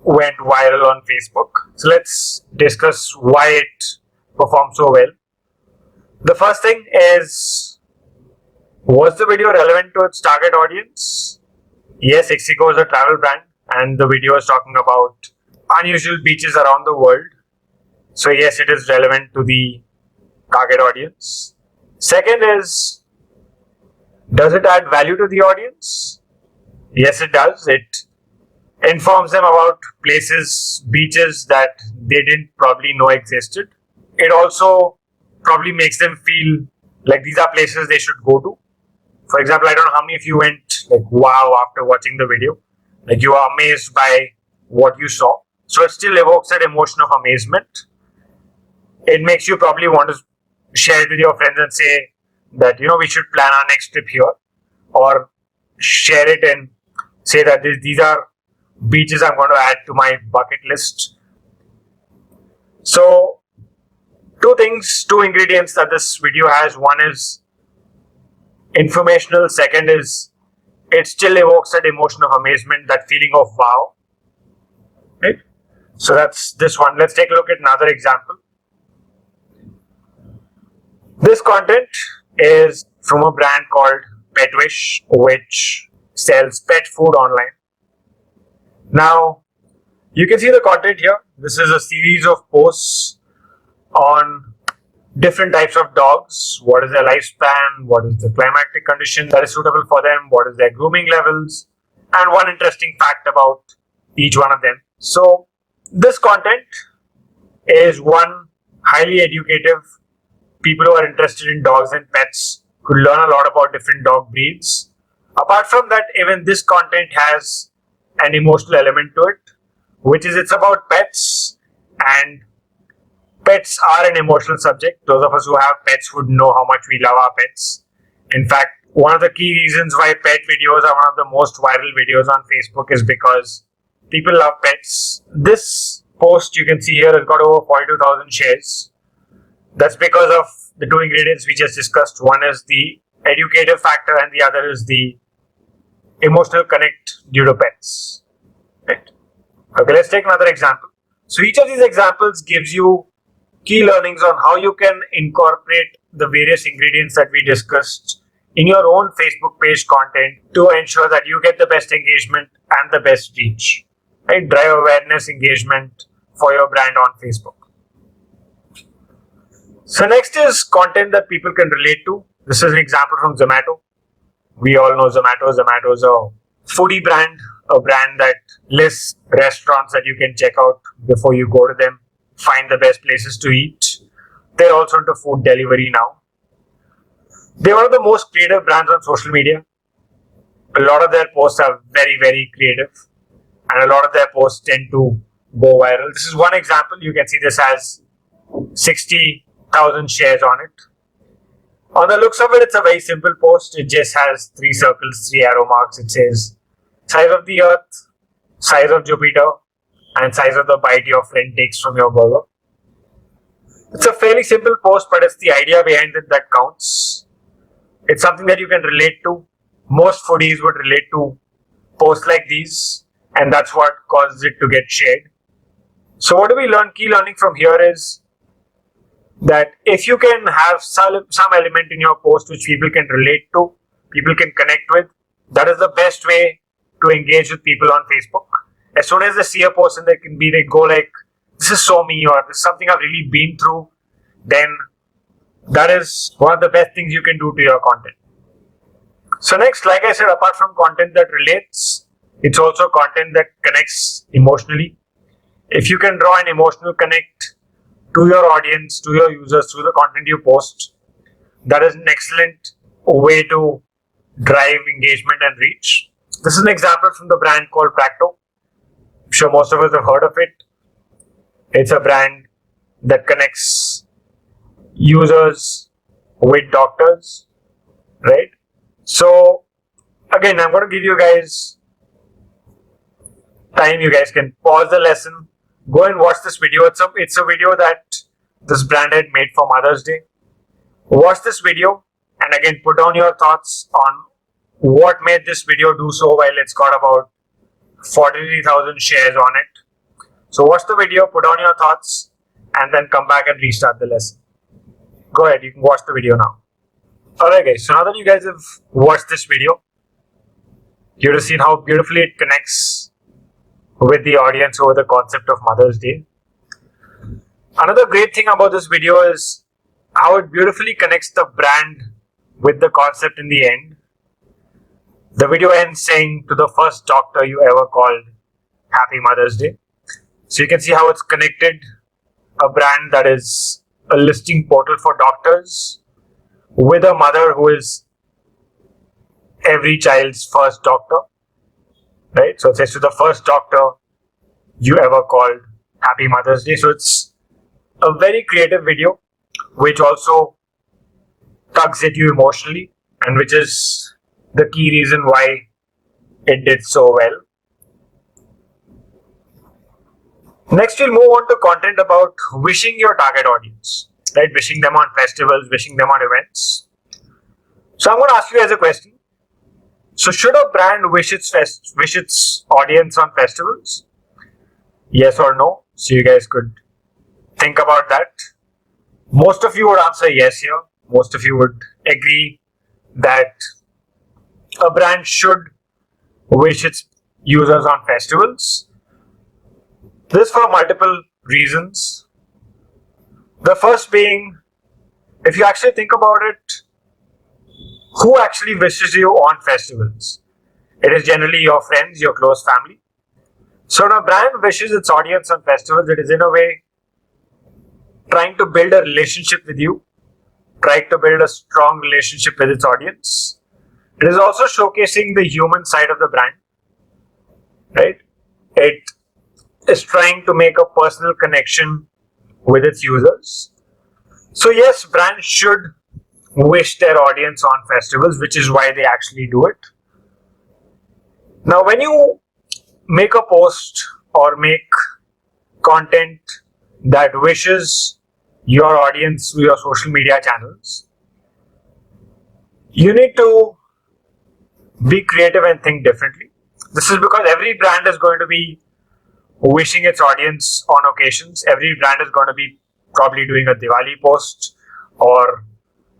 went viral on Facebook, so let's discuss why it performed so well. The first thing is, was the video relevant to its target audience? Yes, Exigo is a travel brand, and the video is talking about unusual beaches around the world. So yes, it is relevant to the target audience. Second is, does it add value to the audience? Yes, it does. It informs them about places, beaches that they didn't probably know existed. It also probably makes them feel like these are places they should go to. For example, I don't know how many of you went like wow after watching the video. Like you are amazed by what you saw. So it still evokes that emotion of amazement. It makes you probably want to share it with your friends and say that, you know, we should plan our next trip here, or share it and say that these are beaches I'm going to add to my bucket list. So two ingredients that this video has. One is informational. Second is it still evokes that emotion of amazement, that feeling of wow. Right? So that's this one. Let's take a look at another example. This content is from a brand called Petwish, which sells pet food online. Now, you can see the content here. This is a series of posts on different types of dogs. What is their lifespan? What is the climatic condition that is suitable for them? What is their grooming levels? And one interesting fact about each one of them. So, this content is one highly educative. People who are interested in dogs and pets could learn a lot about different dog breeds. Apart from that, even this content has an emotional element to it, which is it's about pets, and pets are an emotional subject. Those of us who have pets would know how much we love our pets. In fact, one of the key reasons why pet videos are one of the most viral videos on Facebook is because people love pets. This post you can see here has got over 42,000 shares. That's because of the two ingredients we just discussed. One is the educative factor and the other is the emotional connect due to pets. Right? Okay, let's take another example. So each of these examples gives you key learnings on how you can incorporate the various ingredients that we discussed in your own Facebook page content to ensure that you get the best engagement and the best reach. Right? Drive awareness, engagement for your brand on Facebook. So next is content that people can relate to. This is an example from Zomato. We all know Zomato. Zomato is a foodie brand, a brand that lists restaurants that you can check out before you go to them, find the best places to eat. They're also into food delivery now. They're one of the most creative brands on social media. A lot of their posts are very, very creative, and a lot of their posts tend to go viral. This is one example. You can see this has 60,000 shares on it. On the looks of it, it's a very simple post. It just has 3 circles, 3 arrow marks. It says size of the earth, size of Jupiter, and size of the bite your friend takes from your burger. It's a fairly simple post, but it's the idea behind it that counts. It's something that you can relate to. Most foodies would relate to posts like these, and that's what causes it to get shared. So what do we learn? Key learning from here is that if you can have some element in your post which people can relate to, people can connect with, that is the best way to engage with people on Facebook. As soon as they see a post and they go like, this is so me, or this is something I've really been through, then that is one of the best things you can do to your content. So next, like I said, apart from content that relates, it's also content that connects emotionally. If you can draw an emotional connect to your audience, to your users, through the content you post, that is an excellent way to drive engagement and reach. This is an example from the brand called Practo. I'm sure most of us have heard of it. It's a brand that connects users with doctors, right? So again, I'm going to give you guys time. You guys can pause the lesson, go and watch this video. It's a video that this brand had made for Mother's Day. Watch this video and again put down your thoughts on what made this video do so well. It's got about 43,000 shares on it. So watch the video, put down your thoughts, and then come back and restart the lesson. Go ahead, you can watch the video now. Alright guys, so now that you guys have watched this video, you would have seen how beautifully it connects with the audience over the concept of Mother's Day. Another great thing about this video is how it beautifully connects the brand with the concept in the end. The video ends saying, to the first doctor you ever called, Happy Mother's Day. So you can see how it's connected a brand that is a listing portal for doctors with a mother who is every child's first doctor, right? So it says, to the first doctor you ever called, Happy Mother's Day. So it's a very creative video which also tugs at you emotionally, and which is the key reason why it did so well. Next, we'll move on to content about wishing your target audience, right? Wishing them on festivals, wishing them on events. So I'm going to ask you guys a question. So should a brand wish its audience on festivals? Yes or no? So you guys could think about that. Most of you would answer yes here. Most of you would agree that a brand should wish its users on festivals? This for multiple reasons. The first being, if you actually think about it, who actually wishes you on festivals? It is generally your friends, your close family. So when a brand wishes its audience on festivals, it is in a way trying to build a relationship with you, trying to build a strong relationship with its audience. It is also showcasing the human side of the brand, right? It is trying to make a personal connection with its users. So yes, brands should wish their audience on festivals, which is why they actually do it. Now, when you make a post or make content that wishes your audience through your social media channels, you need to be creative and think differently. This is because every brand is going to be wishing its audience on occasions. Every brand is going to be probably doing a Diwali post or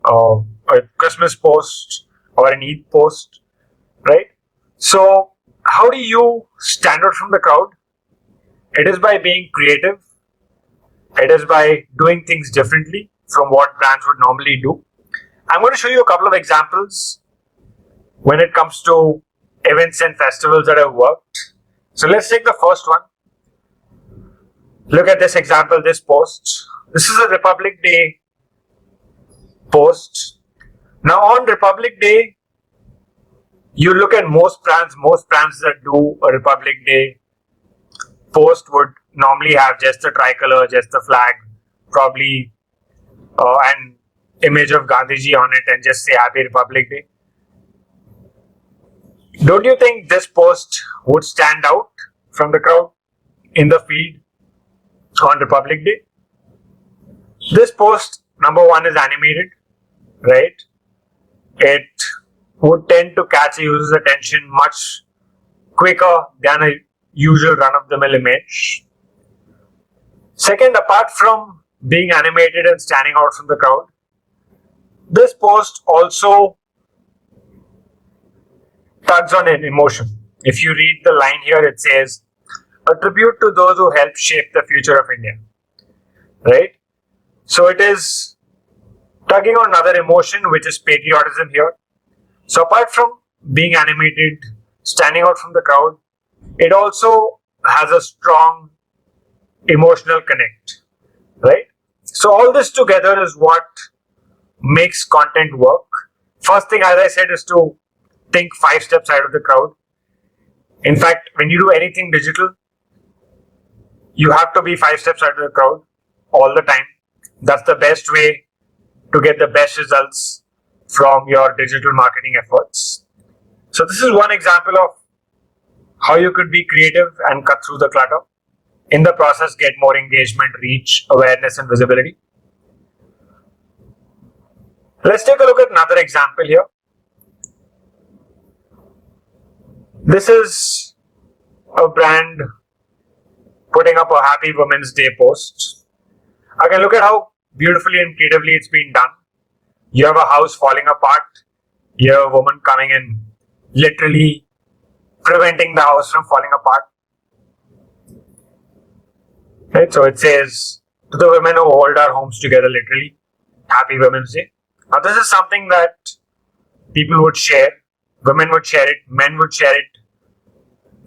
a Christmas post or an Eid post, right? So how do you stand out from the crowd? It is by being creative. It is by doing things differently from what brands would normally do. I'm going to show you a couple of examples when it comes to events and festivals that have worked. So let's take the first one. Look at this example, this post. This is a Republic Day post. Now on Republic Day, you look at most brands that do a Republic Day post would normally have just the tricolor, just the flag, probably an image of Gandhiji on it and just say Happy Republic Day. Don't you think this post would stand out from the crowd in the feed on Republic Day? This post, number one, is animated, right? It would tend to catch a user's attention much quicker than a usual run-of-the-mill image. Second, apart from being animated and standing out from the crowd, this post also tugs on an emotion. If you read the line here, it says, "A tribute to those who helped shape the future of India." Right? So it is tugging on another emotion, which is patriotism here. So apart from being animated, standing out from the crowd, it also has a strong emotional connect, right? So all this together is what makes content work. First thing, as I said, is to think 5 steps out of the crowd. In fact, when you do anything digital, you have to be 5 steps out of the crowd all the time. That's the best way to get the best results from your digital marketing efforts. So this is one example of how you could be creative and cut through the clutter. In the process, get more engagement, reach, awareness, and visibility. Let's take a look at another example here. This is a brand putting up a Happy Women's Day post. Again, look at how beautifully and creatively it's been done. You have a house falling apart. You have a woman coming in, literally preventing the house from falling apart. Right? So it says, "To the women who hold our homes together," literally, Happy Women's Day. Now this is something that people would share. Women would share it. Men would share it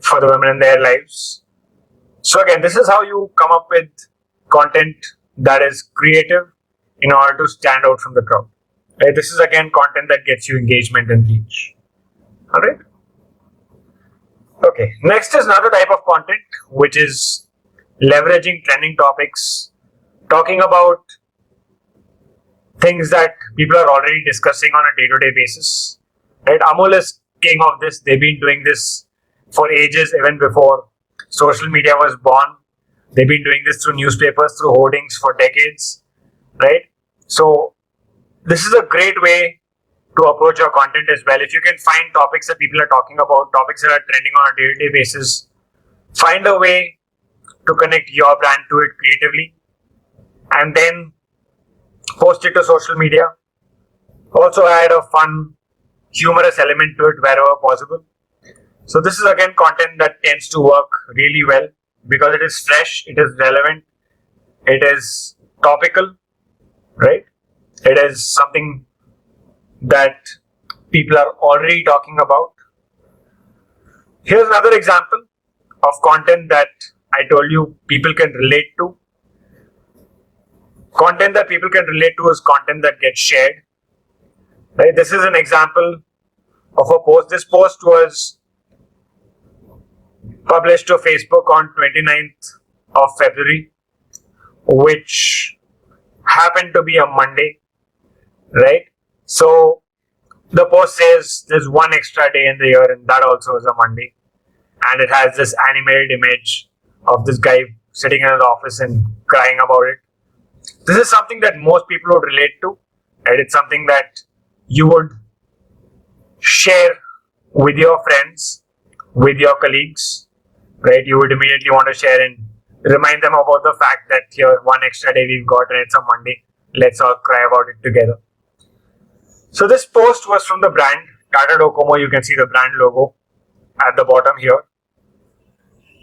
for the women in their lives. So again, this is how you come up with content that is creative in order to stand out from the crowd. Right? This is again content that gets you engagement and reach. Alright? Okay, next is another type of content, which is leveraging trending topics, talking about things that people are already discussing on a day-to-day basis. Right? Amul is king of this. They've been doing this for ages, even before social media was born. They've been doing this through newspapers, through hoardings for decades. Right? So this is a great way to approach your content as well. If you can find topics that people are talking about, topics that are trending on a day-to-day basis, find a way to connect your brand to it creatively and then post it to social media. Also add a fun humorous element to it wherever possible. So this is again content that tends to work really well because it is fresh, it is relevant, it is topical, right? It is something that people are already talking about. Here's another example of content that I told you people can relate to. Content that people can relate to is content that gets shared. Right? This is an example of a post. This post was published to Facebook on 29th of February, which happened to be a Monday, right? So the post says there's one extra day in the year and that also is a Monday. And it has this animated image of this guy sitting in an office and crying about it. This is something that most people would relate to, right? It's something that you would share with your friends, with your colleagues, right? You would immediately want to share and remind them about the fact that here, one extra day we've got and it's a Monday. Let's all cry about it together. So this post was from the brand Tata Docomo. You can see the brand logo at the bottom here.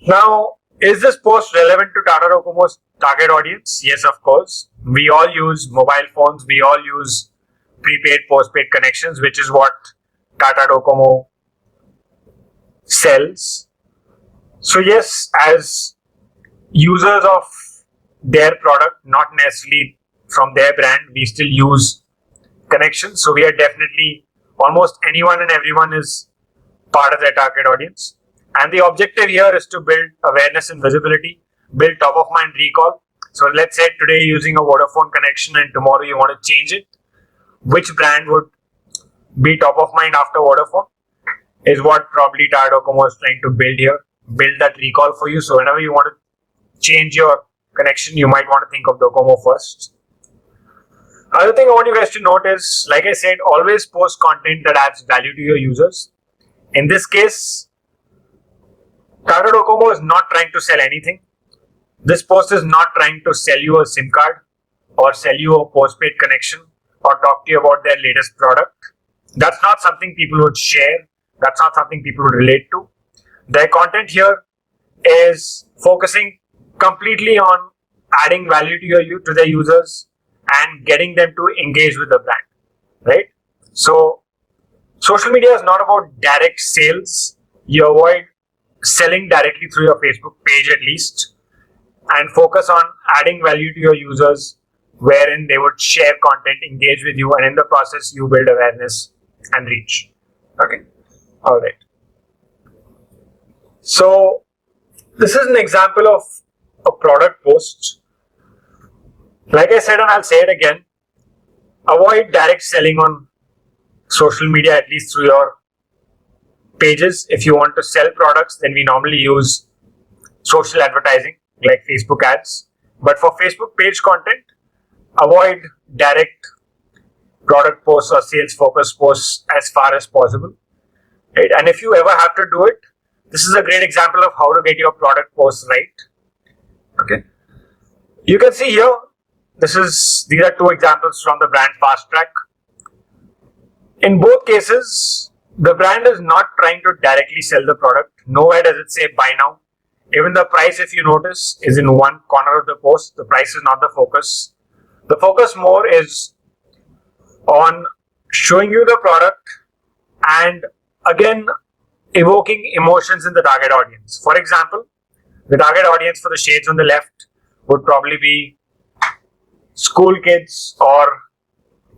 Now, is this post relevant to Tata Docomo's target audience? Yes, of course. We all use mobile phones. We all use prepaid, postpaid connections, which is what Tata Docomo sells. So yes, as users of their product, not necessarily from their brand, we still use connections. So we are definitely, almost anyone and everyone is part of their target audience. And the objective here is to build awareness and visibility, build top of mind recall. So let's say today you're using a Vodafone connection and tomorrow you want to change it. Which brand would be top of mind after Vodafone is what probably Tata Docomo is trying to build here. Build that recall for you. So whenever you want to change your connection, you might want to think of Docomo first. Other thing I want you guys to note is, like I said, always post content that adds value to your users. In this case, Tata Docomo is not trying to sell anything. This post is not trying to sell you a SIM card or sell you a postpaid connection or talk to you about their latest product. That's not something people would share. That's not something people would relate to. Their content here is focusing completely on adding value to their users and getting them to engage with the brand, right? So social media is not about direct sales. You avoid selling directly through your Facebook page at least, and focus on adding value to your users wherein they would share content, engage with you, and in the process you build awareness and reach. Okay, all right. So this is an example of a product post. Like I said, and I'll say it again, avoid direct selling on social media, at least through your pages. If you want to sell products, then we normally use social advertising like Facebook ads. But for Facebook page content, avoid direct product posts or sales focused posts as far as possible. Right? And if you ever have to do it, this is a great example of how to get your product posts right. Okay. You can see here, these are two examples from the brand Fast Track. In both cases, the brand is not trying to directly sell the product. Nowhere does it say buy now. Even the price, if you notice, is in one corner of the post. The price is not the focus. The focus more is on showing you the product and again evoking emotions in the target audience. For example, the target audience for the shades on the left would probably be school kids or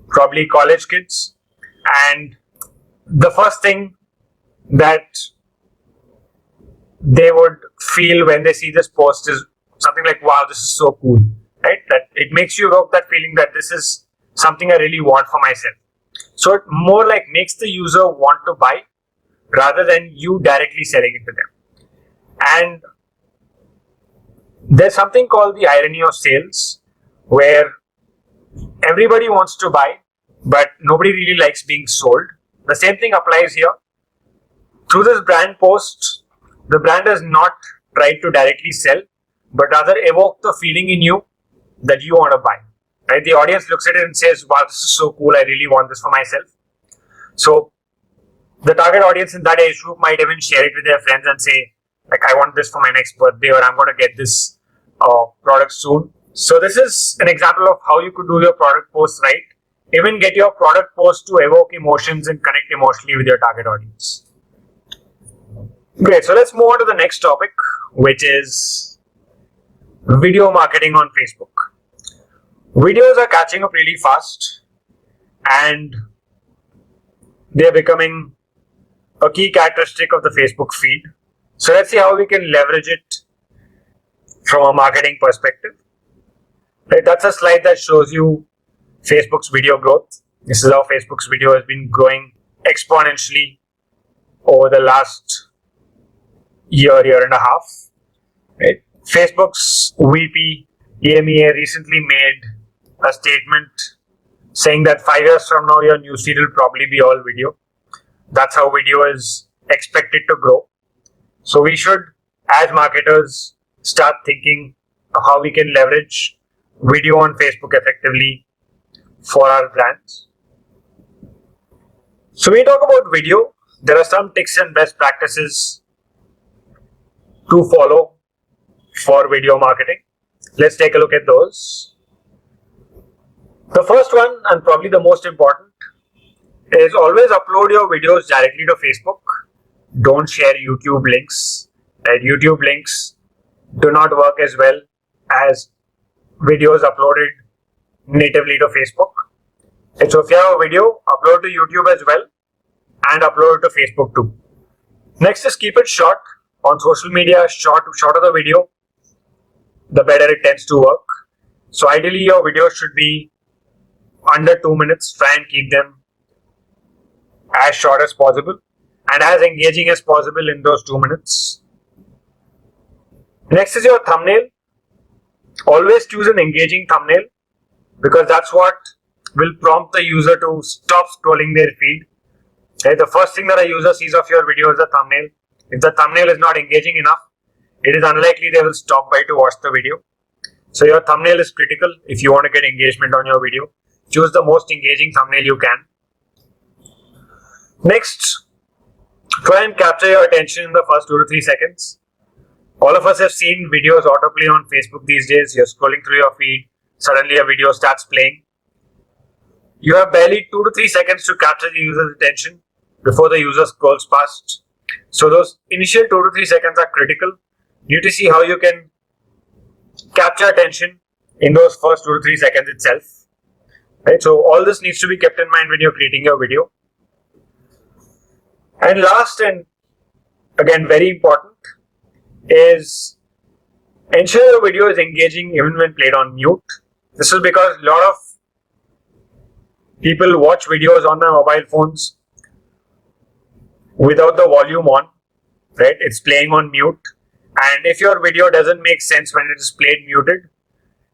probably college kids. And the first thing that they would feel when they see this post is something like, wow, this is so cool, right? That it makes you evoke that feeling that this is something I really want for myself. So it more like makes the user want to buy rather than you directly selling it to them. And there's something called the irony of sales, where everybody wants to buy, but nobody really likes being sold. The same thing applies here. Through this brand post, the brand has not tried to directly sell, but rather evoke the feeling in you that you want to buy. Right? The audience looks at it and says, wow, this is so cool. I really want this for myself. So The target audience in that age group might even share it with their friends and say, like, I want this for my next birthday, or I'm going to get this product soon. So this is an example of how you could do your product post right. Even get your product post to evoke emotions and connect emotionally with your target audience. Great, so let's move on to the next topic, which is video marketing on Facebook. Videos are catching up really fast and they're becoming a key characteristic of the Facebook feed. So let's see how we can leverage it from a marketing perspective. Right, that's a slide that shows you Facebook's video growth. This is how Facebook's video has been growing exponentially over the last year and a half. Right? Facebook's VP EMEA recently made a statement saying that 5 years from now your newsfeed will probably be all video. That's how video is expected to grow. So we should, as marketers, start thinking of how we can leverage video on Facebook effectively for our brands. So when we talk about video, there are some tips and best practices to follow for video marketing. Let's take a look at those. The first one, and probably the most important, is always upload your videos directly to Facebook. Don't share YouTube links. Right? YouTube links do not work as well as videos uploaded natively to Facebook. And so if you have a video, upload to YouTube as well and upload it to Facebook too. Next is keep it short. On social media, shorter the video, the better it tends to work. So ideally your videos should be under 2 minutes. Try and keep them as short as possible and as engaging as possible in those 2 minutes. Next is your thumbnail. Always choose an engaging thumbnail because that's what will prompt the user to stop scrolling their feed. Okay, the first thing that a user sees of your video is the thumbnail. If the thumbnail is not engaging enough, it is unlikely they will stop by to watch the video. So your thumbnail is critical if you want to get engagement on your video. Choose the most engaging thumbnail you can. Next, try and capture your attention in the first 2 to 3 seconds. All of us have seen videos autoplay on Facebook these days. You're scrolling through your feed, suddenly a video starts playing. You have barely 2 to 3 seconds to capture the user's attention before the user scrolls past. So those initial 2 to 3 seconds are critical. You need to see how you can capture attention in those first 2 to 3 seconds itself. Right? So all this needs to be kept in mind when you're creating your video. And last, and again very important, is ensure your video is engaging even when played on mute. This is because a lot of people watch videos on their mobile phones without the volume on, right? It's playing on mute. And if your video doesn't make sense when it is played muted,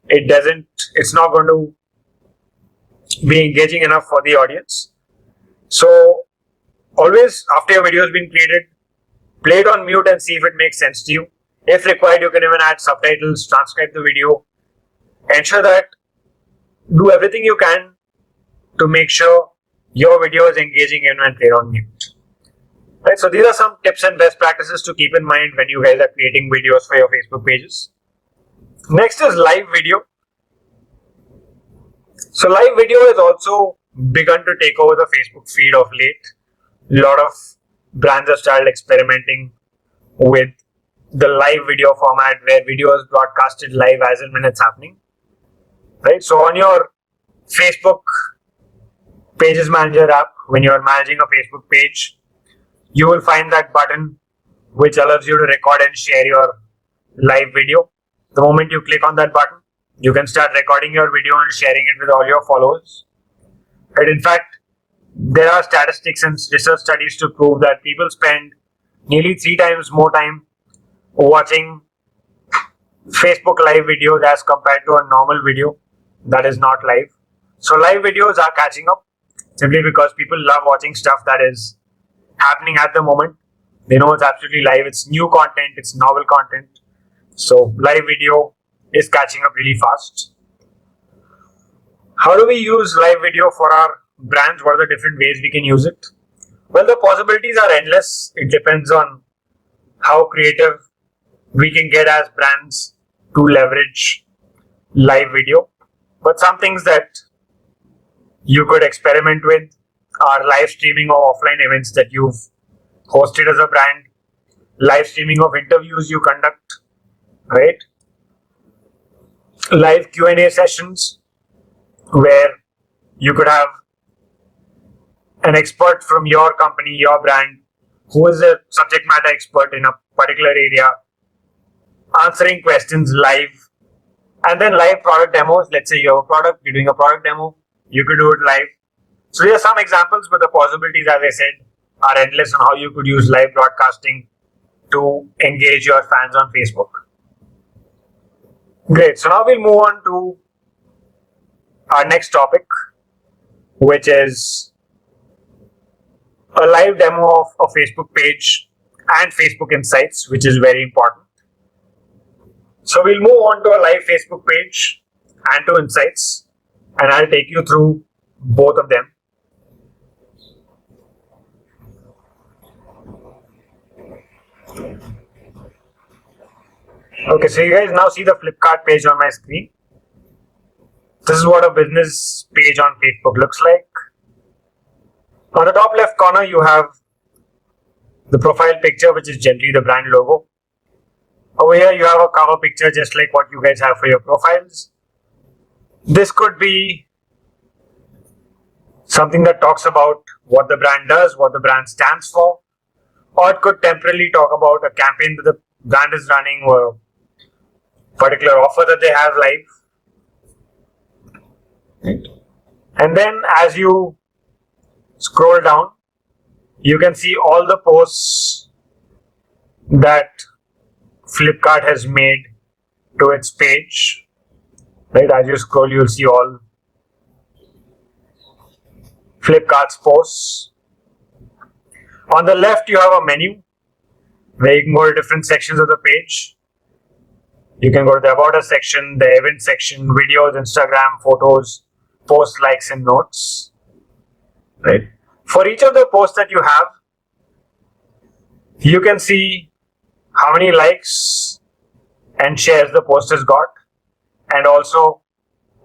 it's not going to be engaging enough for the audience. So always after your video has been created, play it on mute and see if it makes sense to you. If required, you can even add subtitles, transcribe the video. Ensure that do everything you can to make sure your video is engaging even when played on mute. Right, so these are some tips and best practices to keep in mind when you guys are creating videos for your Facebook pages. Next is live video. So live video has also begun to take over the Facebook feed of late. A lot of brands have started experimenting with the live video format where video is broadcasted live as and when it's happening. Right, so on your Facebook Pages Manager app, when you're managing a Facebook page, you will find that button which allows you to record and share your live video. The moment you click on that button, you can start recording your video and sharing it with all your followers. And in fact, there are statistics and research studies to prove that people spend nearly 3 times more time watching Facebook live videos as compared to a normal video that is not live. So live videos are catching up simply because people love watching stuff that is happening at the moment. They know it's absolutely live, it's new content, it's novel content. So live video is catching up really fast. How do we use live video for our brands? What are the different ways we can use it? Well, the possibilities are endless. It depends on how creative we can get as brands to leverage live video. But some things that you could experiment with are live streaming of offline events that you've hosted as a brand, live streaming of interviews you conduct, right? Live Q&A sessions where you could have an expert from your company, your brand, who is a subject matter expert in a particular area, answering questions live, and then live product demos. Let's say you have a product, you're doing a product demo, you could do it live. So there are some examples, but the possibilities, as I said, are endless on how you could use live broadcasting to engage your fans on Facebook. Great. So now we'll move on to our next topic, which is a live demo of a Facebook page and Facebook Insights, which is very important. So we'll move on to a live Facebook page and to Insights, and I'll take you through both of them. Okay, so you guys now see the Flipkart page on my screen. This is what a business page on Facebook looks like. On the top left corner, you have the profile picture, which is generally the brand logo. Over here, you have a cover picture, just like what you guys have for your profiles. This could be something that talks about what the brand does, what the brand stands for, or it could temporarily talk about a campaign that the brand is running or a particular offer that they have live. Right. And then as you scroll down, you can see all the posts that Flipkart has made to its page. Right, as you scroll, you'll see all Flipkart's posts. On the left, you have a menu where you can go to different sections of the page. You can go to the About Us section, the Event section, videos, Instagram, photos, post likes and notes. Right. For each of the posts that you have, you can see how many likes and shares the post has got, and also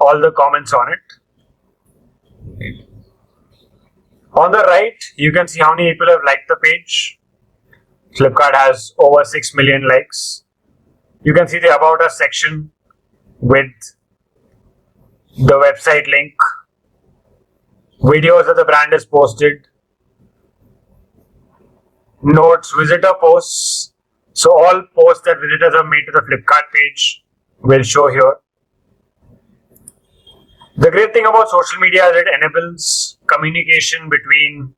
all the comments on it. On the right, you can see how many people have liked the page. Flipkart has over 6 million likes. You can see the About Us section with the website link, videos that the brand has posted, notes, visitor posts. So all posts that visitors have made to the Flipkart page will show here. The great thing about social media is it enables communication between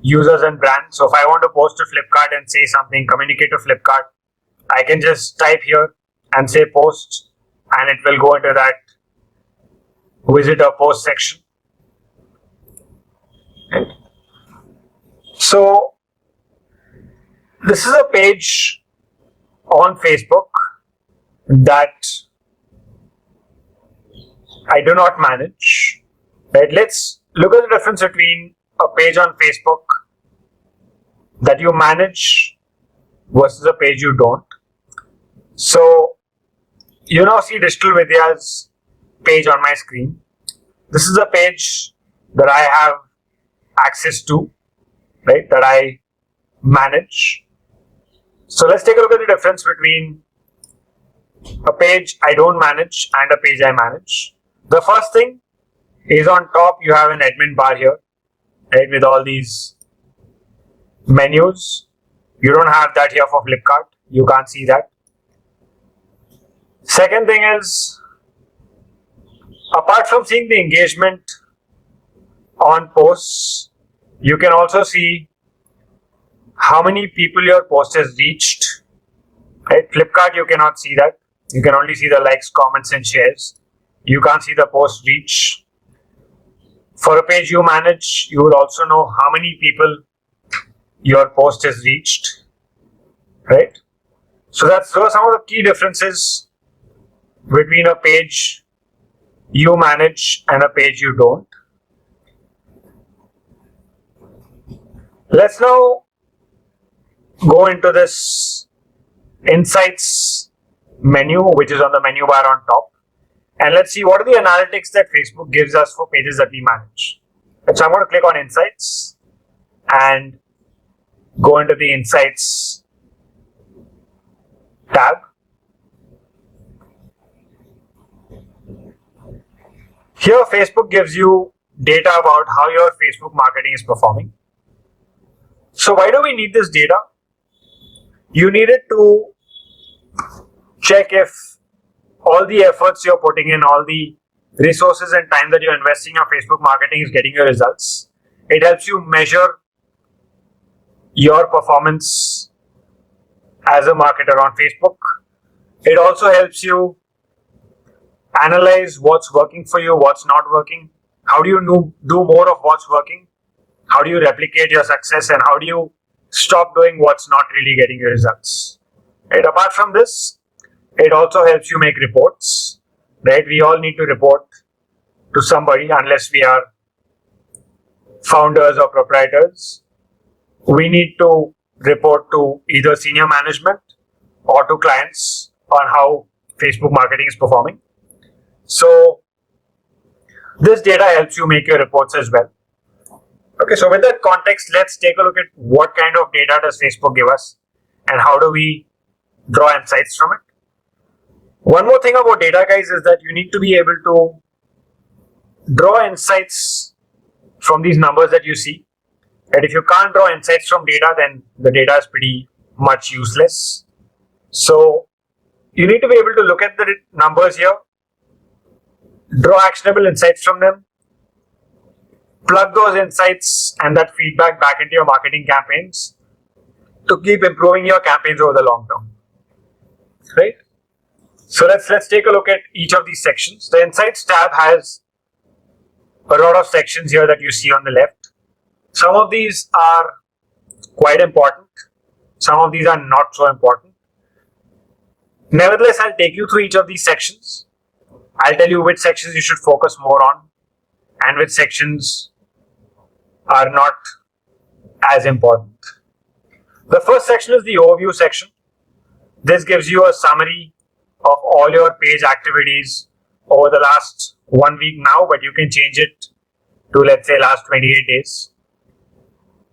users and brands. So if I want to post to Flipkart and say something, communicate to Flipkart, I can just type here and say post, and it will go into that visitor post section. Right. So this is a page on Facebook that I do not manage. Right? Let's look at the difference between a page on Facebook that you manage versus a page you don't. So you now see Digital Vidya's page on my screen. This is a page that I have access to, right? That I manage. So let's take a look at the difference between a page I don't manage and a page I manage. The first thing is on top you have an admin bar here, right, with all these menus. You don't have that here for Flipkart. You can't see that. Second thing is, apart from seeing the engagement on posts, you can also see how many people your post has reached. Right? Flipkart, you cannot see that. You can only see the likes, comments, and shares. You can't see the post reach. For a page you manage, you will also know how many people your post has reached. Right? So those are some of the key differences between a page you manage and a page you don't. Let's now go into this insights menu, which is on the menu bar on top. And let's see what are the analytics that Facebook gives us for pages that we manage. So I'm going to click on Insights and go into the Insights tab. Here, Facebook gives you data about how your Facebook marketing is performing. So why do we need this data? You need it to check if all the efforts you're putting in, all the resources and time that you're investing in your Facebook marketing is getting your results. It helps you measure your performance as a marketer on Facebook. It also helps you analyze what's working for you, what's not working. How do you do more of what's working? How do you replicate your success, and how do you stop doing what's not really getting you results? Right? Apart from this, it also helps you make reports. Right? We all need to report to somebody unless we are founders or proprietors. We need to report to either senior management or to clients on how Facebook marketing is performing. So this data helps you make your reports as well. Okay, so with that context, let's take a look at what kind of data does Facebook give us and how do we draw insights from it. One more thing about data, guys, is that you need to be able to draw insights from these numbers that you see. And if you can't draw insights from data, then the data is pretty much useless. So you need to be able to look at the numbers here, draw actionable insights from them, plug those insights and that feedback back into your marketing campaigns to keep improving your campaigns over the long term. Right? So let's take a look at each of these sections. The Insights tab has a lot of sections here that you see on the left. Some of these are quite important. Some of these are not so important. Nevertheless, I'll take you through each of these sections. I'll tell you which sections you should focus more on and which sections are not as important. The first section is the overview section. This gives you a summary of all your page activities over the last 1 week now, but you can change it to, let's say, last 28 days.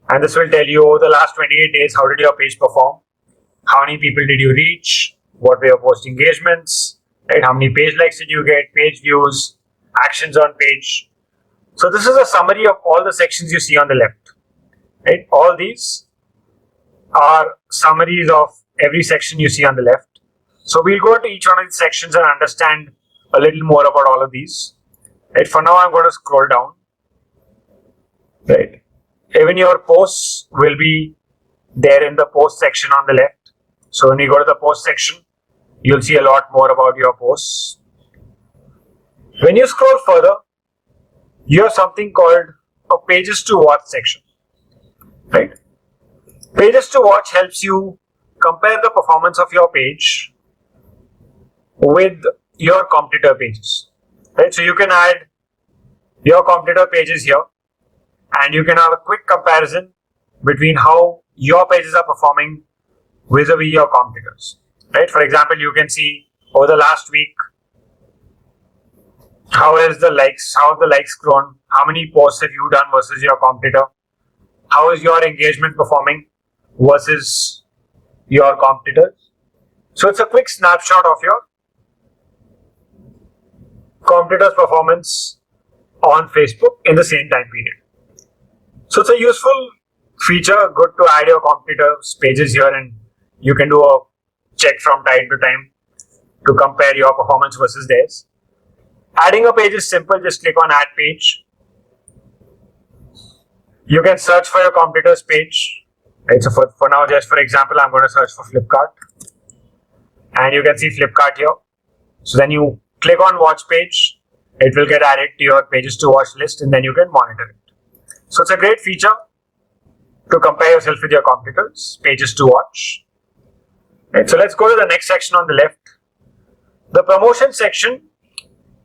And this will tell you over the last 28 days, how did your page perform? How many people did you reach? What were your post engagements? Right? How many page likes did you get? Page views, actions on page. So this is a summary of all the sections you see on the left. Right? All these are summaries of every section you see on the left. So we'll go into each one of these sections and understand a little more about all of these. Right? For now, I'm going to scroll down. Right? Even your posts will be there in the post section on the left. So when you go to the post section, you'll see a lot more about your posts. When you scroll further, you have something called a pages to watch section. Right? Pages to watch helps you compare the performance of your page with your competitor pages. Right? So you can add your competitor pages here and you can have a quick comparison between how your pages are performing vis-a-vis your competitors. Right? For example, you can see over the last week, how have the likes grown? How many posts have you done versus your competitor? How is your engagement performing versus your competitors? So it's a quick snapshot of your competitors' performance on Facebook in the same time period. So it's a useful feature, good to add your competitors' pages here, and you can do a check from time to time to compare your performance versus theirs. Adding a page is simple, just click on add page. You can search for your competitor's page. Right? So for now, just for example, I'm going to search for Flipkart. And you can see Flipkart here. So then you click on watch page, it will get added to your pages to watch list and then you can monitor it. So it's a great feature to compare yourself with your competitors, pages to watch. Right? So let's go to the next section on the left. The promotion section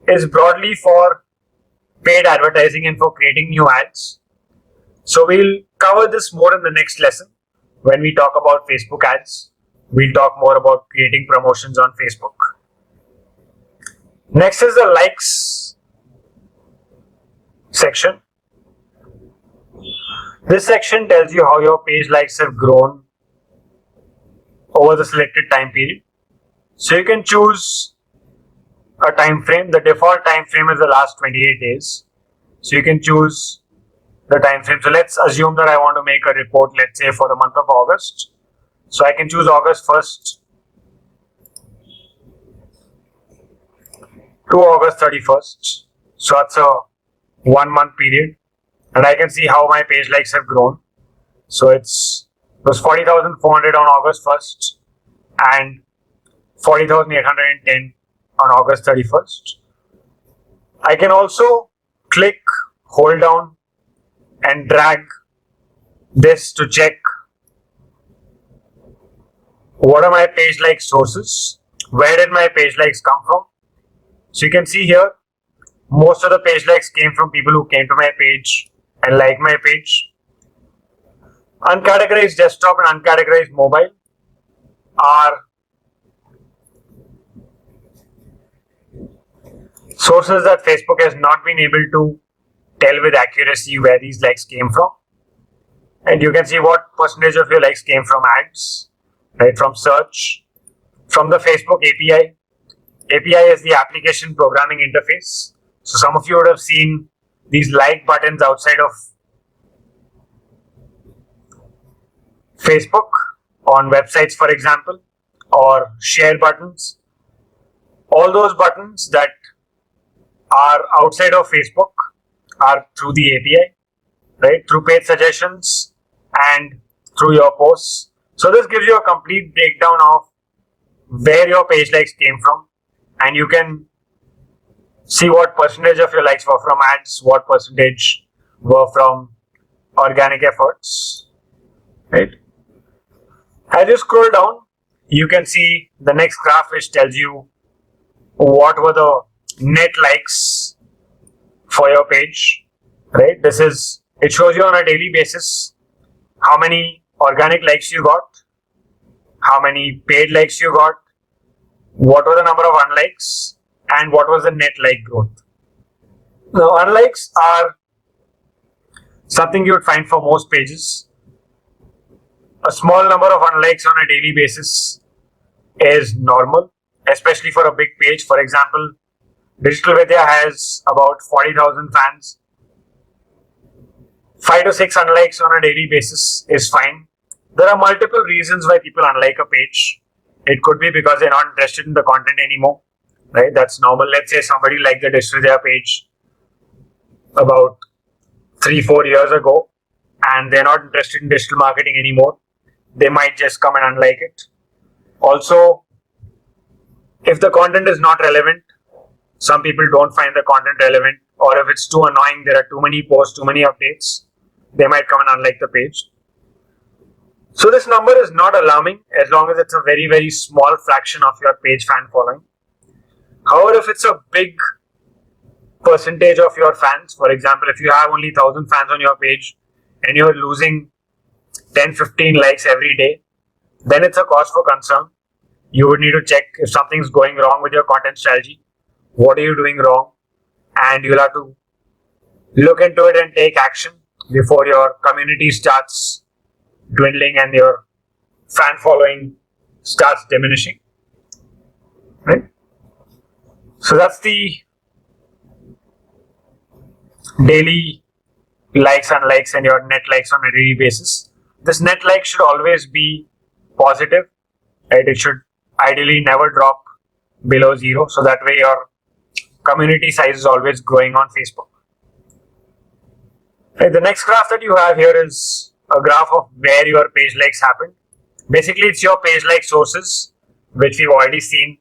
is broadly for paid advertising and for creating new ads. So we'll cover this more in the next lesson. When we talk about Facebook ads, we'll talk more about creating promotions on Facebook. Next is the likes section. This section tells you how your page likes have grown over the selected time period. So you can choose a time frame. The default time frame is the last 28 days. So you can choose the time frame. So let's assume that I want to make a report, let's say for the month of August. So I can choose August 1st to August 31st. So that's a 1 month period. And I can see how my page likes have grown. So it was 40,400 on August 1st and 40,810 on August 31st. I can also click, hold down and drag this to check what are my page like sources, where did my page likes come from. So you can see here, most of the page likes came from people who came to my page and liked my page. Uncategorized desktop and uncategorized mobile are sources that Facebook has not been able to tell with accuracy where these likes came from. And you can see what percentage of your likes came from ads, right, from search, from the Facebook API. API is the application programming interface. So some of you would have seen these like buttons outside of Facebook on websites, for example, or share buttons. All those buttons that are outside of Facebook are through the API, right? Through page suggestions and through your posts. So this gives you a complete breakdown of where your page likes came from, and you can see what percentage of your likes were from ads, what percentage were from organic efforts, right? As you scroll down, you can see the next graph which tells you what were the net likes for your page, right? It shows you on a daily basis how many organic likes you got, how many paid likes you got, what were the number of unlikes, and what was the net like growth. Now, unlikes are something you would find for most pages. A small number of unlikes on a daily basis is normal, especially for a big page. For example, Digital Vidya has about 40,000 fans. 5 to 6 unlikes on a daily basis is fine. There are multiple reasons why people unlike a page. It could be because they're not interested in the content anymore, right? That's normal. Let's say somebody liked the Digital Vidya page about 3-4 years ago and they're not interested in digital marketing anymore. They might just come and unlike it. Also, if the content is not relevant, some people don't find the content relevant, or if it's too annoying, there are too many posts, too many updates, they might come and unlike the page. So this number is not alarming as long as it's a very, very small fraction of your page fan following. However, if it's a big percentage of your fans, for example, if you have only 1,000 fans on your page and you're losing 10-15 likes every day, then it's a cause for concern. You would need to check if something's going wrong with your content strategy. What are you doing wrong? And you'll have to look into it and take action before your community starts dwindling and your fan following starts diminishing, right? So that's the daily likes and likes and your net likes on a daily basis. This net like should always be positive, right? It should ideally never drop below 0, so that way your community size is always growing on Facebook. Right, the next graph that you have here is a graph of where your page likes happened. Basically, it's your page like sources, which we've already seen,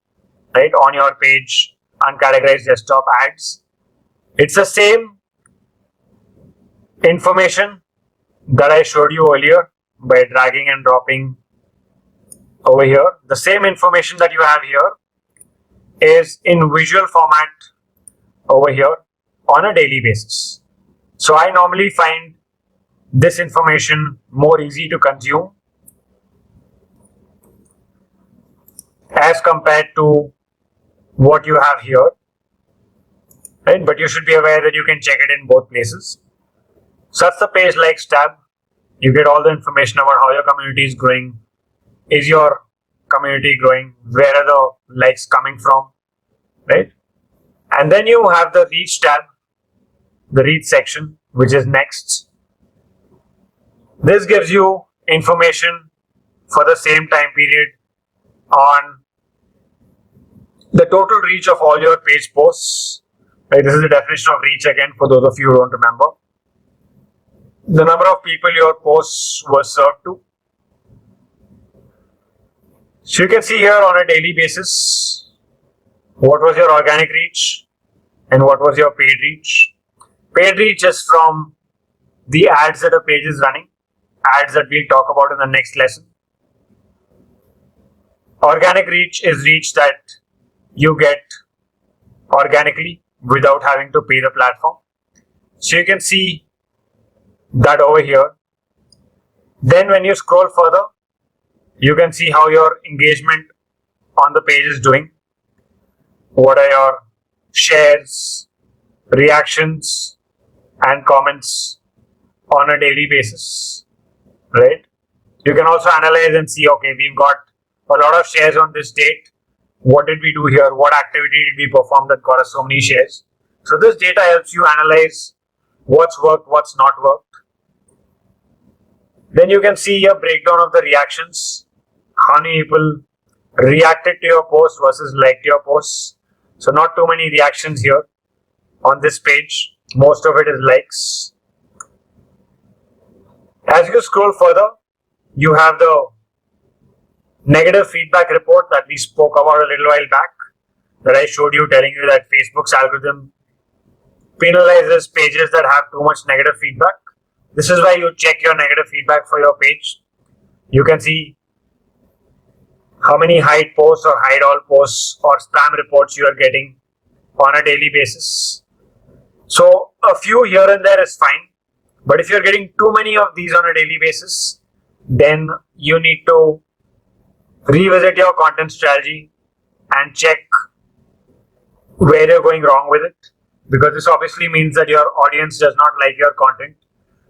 right, on your page, uncategorized desktop ads. It's the same information that I showed you earlier by dragging and dropping over here. The same information that you have here is in visual format over here on a daily basis. So I normally find this information more easy to consume as compared to what you have here, right? But you should be aware that you can check it in both places. So that's the page likes tab. You get all the information about how your community is growing. Is your community growing? Where are the likes coming from, right? And then you have the reach tab, the reach section, which is next. This gives you information for the same time period on the total reach of all your page posts. Right, this is the definition of reach again for those of you who don't remember. The number of people your posts were served to. So you can see here on a daily basis what was your organic reach and what was your paid reach. Paid reach is from the ads that a page is running, ads that we'll talk about in the next lesson. Organic reach is reach that you get organically without having to pay the platform. So you can see that over here. Then when you scroll further, you can see how your engagement on the page is doing. What are your shares, reactions, and comments on a daily basis, right? You can also analyze and see, okay, we've got a lot of shares on this date. What did we do here? What activity did we perform that got us so many shares? So this data helps you analyze what's worked, what's not worked. Then you can see a breakdown of the reactions. How many people reacted to your post versus liked your posts. So not too many reactions here on this page. Most of it is likes. As you scroll further, you have the negative feedback report that we spoke about a little while back, that I showed you, telling you that Facebook's algorithm penalizes pages that have too much negative feedback. This is why you check your negative feedback for your page. You can see how many hide posts or hide all posts or spam reports you are getting on a daily basis. So a few here and there is fine, but if you're getting too many of these on a daily basis, then you need to revisit your content strategy and check where you're going wrong with it, because this obviously means that your audience does not like your content.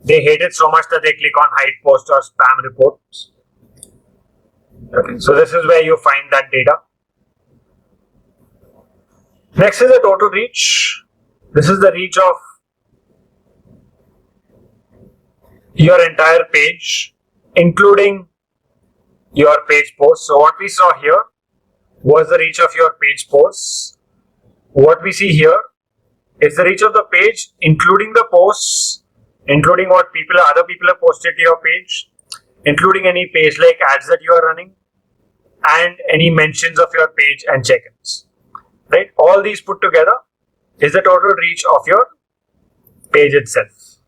They hate it so much that they click on hide post or spam reports. Okay, so this is where you find that data. Next is the total reach. This is the reach of your entire page, including your page posts. So what we saw here was the reach of your page posts. What we see here is the reach of the page, including the posts, including what other people have posted to your page, including any page like ads that you are running, and any mentions of your page and check-ins. Right? All these put together is the total reach of your page itself.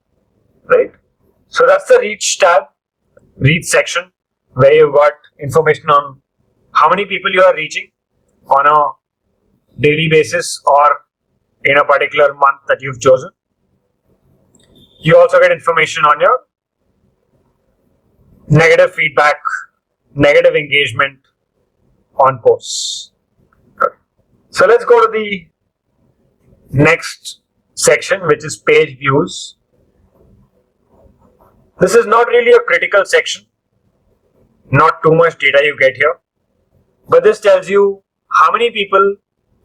Right? So that's the reach tab, reach section, where you've got information on how many people you are reaching on a daily basis or in a particular month that you've chosen. You also get information on your negative feedback, negative engagement on posts. Okay. So let's go to the next section, which is page views. This is not really a critical section. Not too much data you get here, but this tells you how many people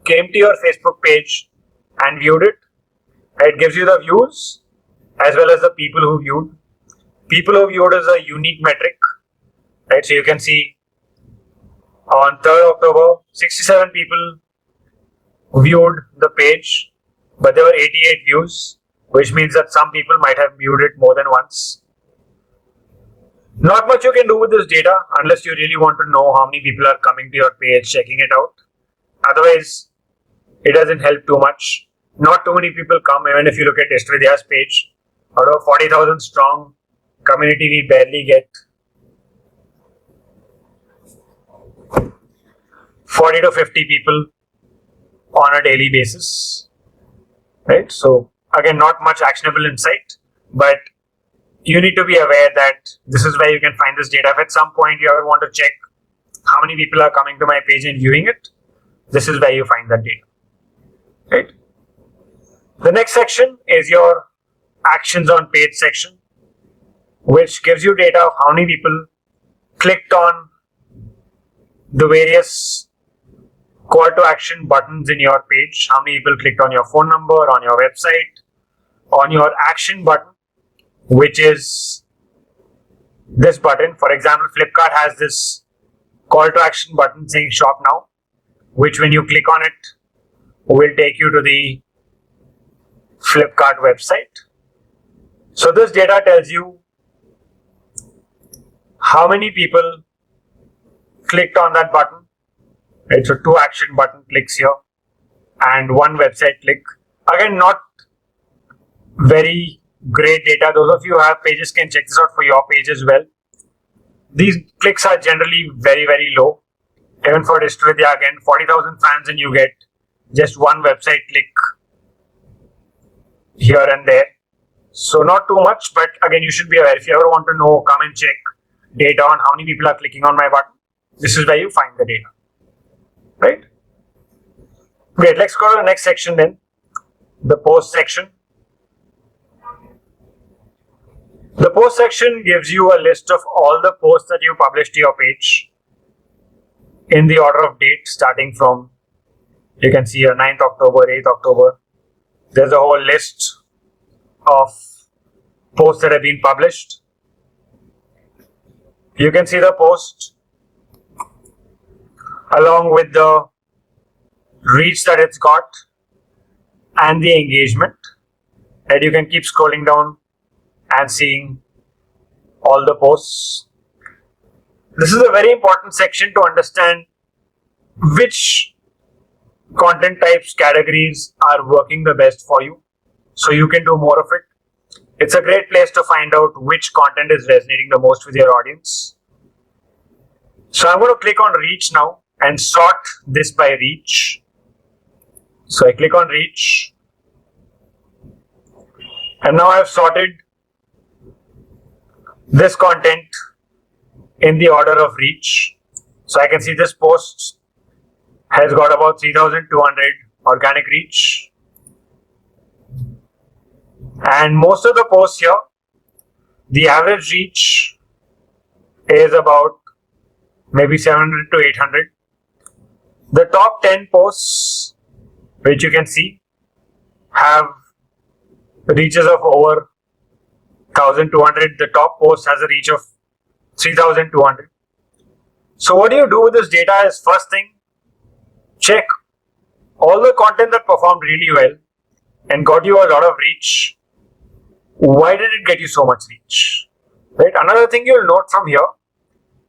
came to your Facebook page and viewed it. It gives you the views as well as the people who viewed. People who viewed is a unique metric, right? So you can see on 3rd October, 67 people viewed the page, but there were 88 views, which means that some people might have viewed it more than once. Not much you can do with this data unless you really want to know how many people are coming to your page, checking it out. Otherwise, it doesn't help too much. Not too many people come. Even if you look at Vidya's page, out of 40,000 strong community, we barely get 40 to 50 people on a daily basis. Right? So again, not much actionable insight, but you need to be aware that this is where you can find this data. If at some point you ever want to check how many people are coming to my page and viewing it, this is where you find that data. Right? The next section is your actions on page section, which gives you data of how many people clicked on the various call to action buttons in your page, how many people clicked on your phone number, on your website, on your action button, which is this button. For example, Flipkart has this call to action button saying shop now, which when you click on it will take you to the Flipkart website. So this data tells you how many people clicked on that button. Right, so 2 action button clicks here and 1 website click. Again, not very great data. Those of you who have pages can check this out for your page as well. These clicks are generally very, very low. Even for Distridya, again, 40,000 fans and you get just 1 website click here and there. So not too much, but again, you should be aware. If you ever want to know, come and check data on how many people are clicking on my button. This is where you find the data. Right? Great. Let's go to the next section then. The post section. The post section gives you a list of all the posts that you published to your page in the order of date, starting from, you can see here, 9th October, 8th October. There's a whole list of posts that have been published. You can see the post along with the reach that it's got and the engagement. And you can keep scrolling down and seeing all the posts. This is a very important section to understand which content types, categories are working the best for you, so you can do more of it. It's a great place to find out which content is resonating the most with your audience. So I'm going to click on reach now and sort this by reach. So I click on reach and now I've sorted this content in the order of reach. So I can see this post has got about 3,200 organic reach. And most of the posts here, the average reach is about maybe 700 to 800. The top 10 posts, which you can see, have reaches of over 1,200. The top post has a reach of 3,200. So what do you do with this data is, first thing, check all the content that performed really well and got you a lot of reach. Why did it get you so much reach? Right? Another thing you'll note from here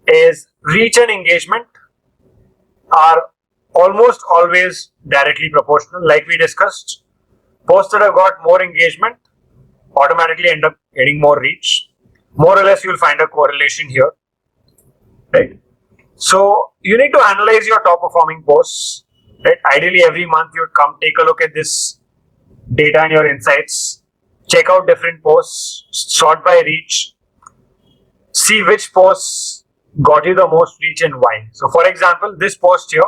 is reach and engagement are almost always directly proportional. Like we discussed, posts that have got more engagement automatically end up getting more reach. More or less, you'll find a correlation here. Right? So you need to analyze your top performing posts. Right? Ideally, every month you'd come take a look at this data and your insights. Check out different posts, sort by reach, see which posts got you the most reach and why. So for example, this post here,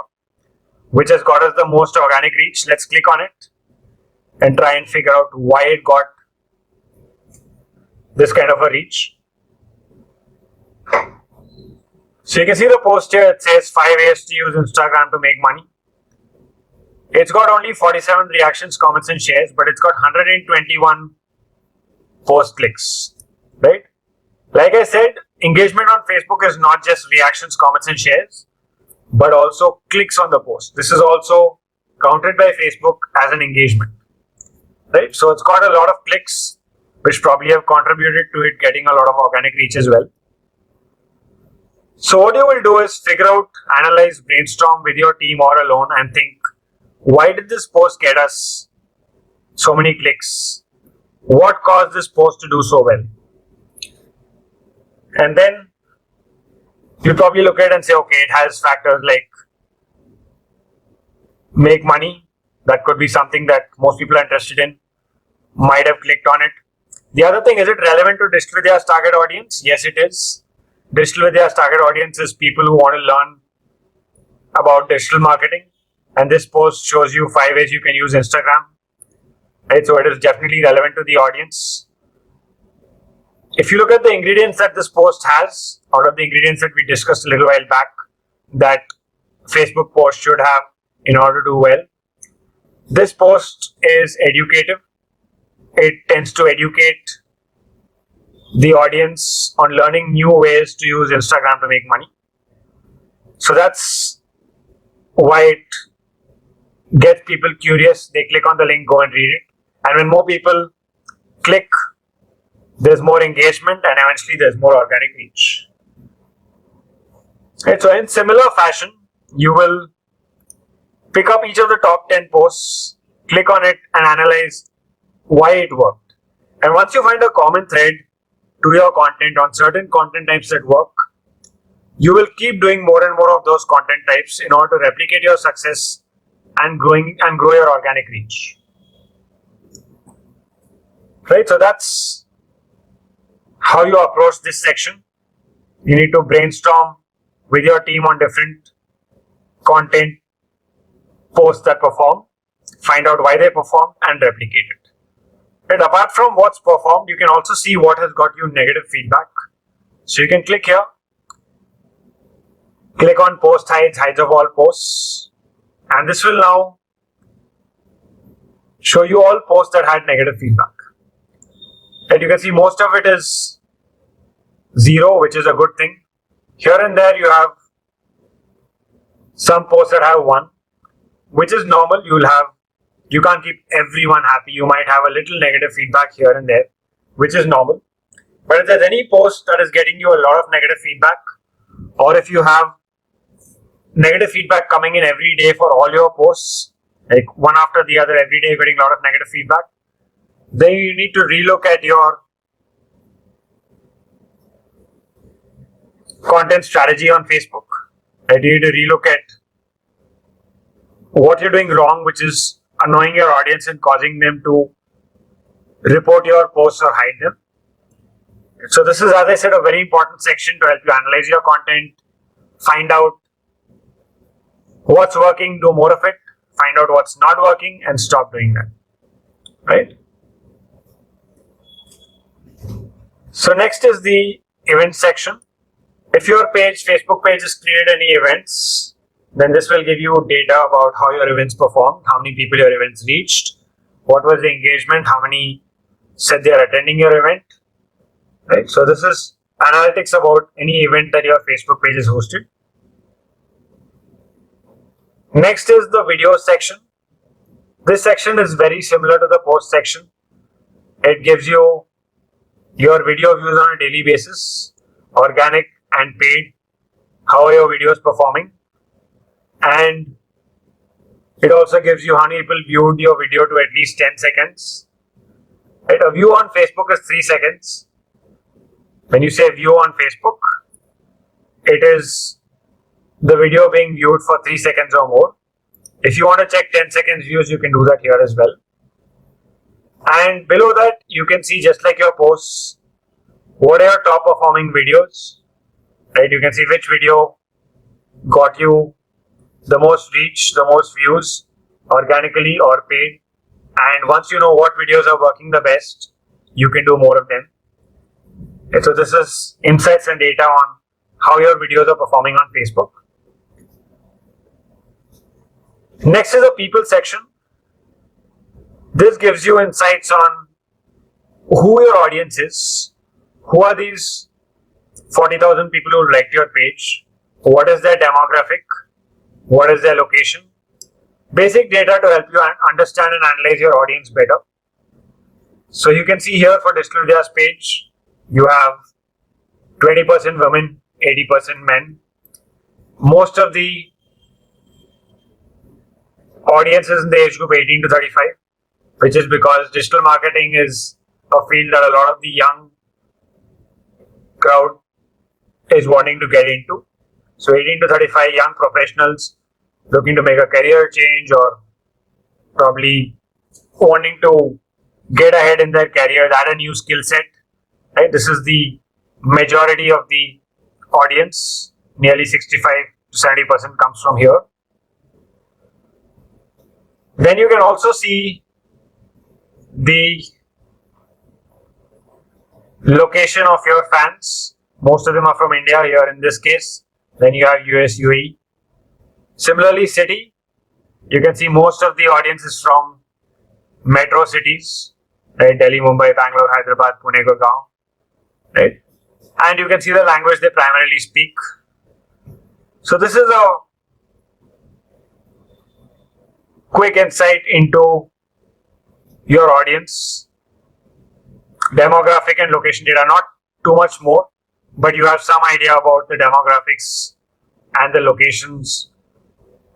which has got us the most organic reach, let's click on it and try and figure out why it got this kind of a reach. So you can see the post here, it says 5 ways to use Instagram to make money. It's got only 47 reactions, comments and shares, but it's got 121 post clicks, right? Like I said, engagement on Facebook is not just reactions, comments and shares, but also clicks on the post. This is also counted by Facebook as an engagement, right? So it's got a lot of clicks, which probably have contributed to it getting a lot of organic reach as well. So what you will do is figure out, analyze, brainstorm with your team or alone and think, why did this post get us so many clicks? What caused this post to do so well? And then you probably look at it and say, okay, it has factors like make money. That could be something that most people are interested in, might have clicked on it. The other thing, is it relevant to Digital Vidya's target audience? Yes, it is. Digital Vidya's target audience is people who want to learn about digital marketing. And this post shows you 5 ways you can use Instagram. Right? So it is definitely relevant to the audience. If you look at the ingredients that this post has, out of the ingredients that we discussed a little while back, that Facebook post should have in order to do well, this post is educative. It tends to educate the audience on learning new ways to use Instagram to make money. So that's why it gets people curious. They click on the link, go and read it. And when more people click, there's more engagement and eventually there's more organic reach. Right, so in similar fashion, you will pick up each of the top 10 posts, click on it and analyze why it worked. And once you find a common thread to your content on certain content types that work, you will keep doing more and more of those content types in order to replicate your success and grow your organic reach. Right, so that's how you approach this section. You need to brainstorm with your team on different content posts that perform, find out why they perform and replicate it. And apart from what's performed, you can also see what has got you negative feedback. So you can click here, click on post hides of all posts, and this will now show you all posts that had negative feedback. And you can see most of it is 0, which is a good thing. Here and there you have some posts that have 1, which is normal. You can't keep everyone happy. You might have a little negative feedback here and there, which is normal. But if there's any post that is getting you a lot of negative feedback, or if you have negative feedback coming in every day for all your posts, like one after the other, every day getting a lot of negative feedback, then you need to relook at your content strategy on Facebook. Right? You need to relook at what you're doing wrong, which is annoying your audience and causing them to report your posts or hide them. So this is, as I said, a very important section to help you analyze your content, find out what's working, do more of it, find out what's not working and stop doing that. Right? So next is the event section. If your Facebook page has created any events, then this will give you data about how your events performed, how many people your events reached, what was the engagement, how many said they are attending your event. Right? So this is analytics about any event that your Facebook page is hosted. Next is the video section. This section is very similar to the post section. It gives you your video views on a daily basis, organic and paid, how are your videos performing, and it also gives you how many people viewed your video to at least 10 seconds. Right? A view on Facebook is 3 seconds. When you say view on Facebook, it is the video being viewed for 3 seconds or more. If you want to check 10 seconds views, you can do that here as well. And below that, you can see, just like your posts, what are your top performing videos. Right? You can see which video got you the most reach, the most views, organically or paid. And once you know what videos are working the best, you can do more of them. Okay, so this is insights and data on how your videos are performing on Facebook. Next is the people section. This gives you insights on who your audience is. Who are these 40,000 people who liked your page? What is their demographic? What is their location? Basic data to help you understand and analyze your audience better. So you can see here for Digital Vidya's page, you have 20% women, 80% men. Most of the audience is in the age group 18 to 35, which is because digital marketing is a field that a lot of the young crowd is wanting to get into. So 18 to 35 young professionals looking to make a career change or probably wanting to get ahead in their career, add a new skill set. Right? This is the majority of the audience. Nearly 65 to 70% comes from here. Then you can also see the location of your fans. Most of them are from India here in this case. Then you have US, UAE. Similarly, city. You can see most of the audience is from metro cities. Right? Delhi, Mumbai, Bangalore, Hyderabad, Pune, Gurgaon. Right? And you can see the language they primarily speak. So this is a quick insight into your audience. Demographic and location data, not too much more, but you have some idea about the demographics and the locations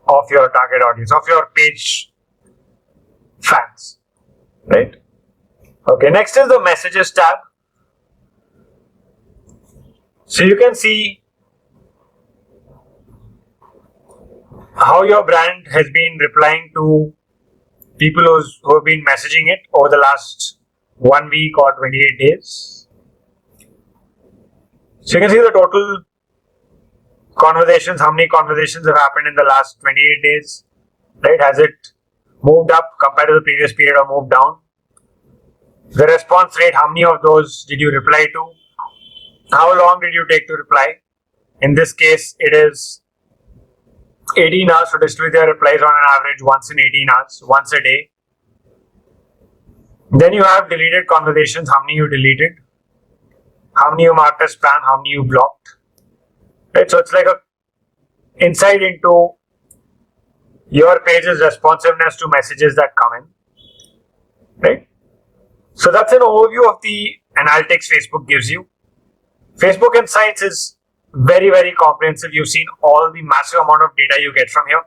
of your target audience, of your page fans, right? Okay, next is the messages tab. So you can see how your brand has been replying to people who have been messaging it over the last 1 week or 28 days. So you can see the total conversations, how many conversations have happened in the last 28 days, right? Has it moved up compared to the previous period or moved down? The response rate, how many of those did you reply to? How long did you take to reply? In this case, it is 18 hours to distribute their replies on an average once in 18 hours, once a day. Then you have deleted conversations, how many you deleted, how many you marked as spam, how many you blocked. Right? So it's like a insight into your page's responsiveness to messages that come in. Right? So that's an overview of the analytics Facebook gives you. Facebook Insights is very, very comprehensive. You've seen all the massive amount of data you get from here.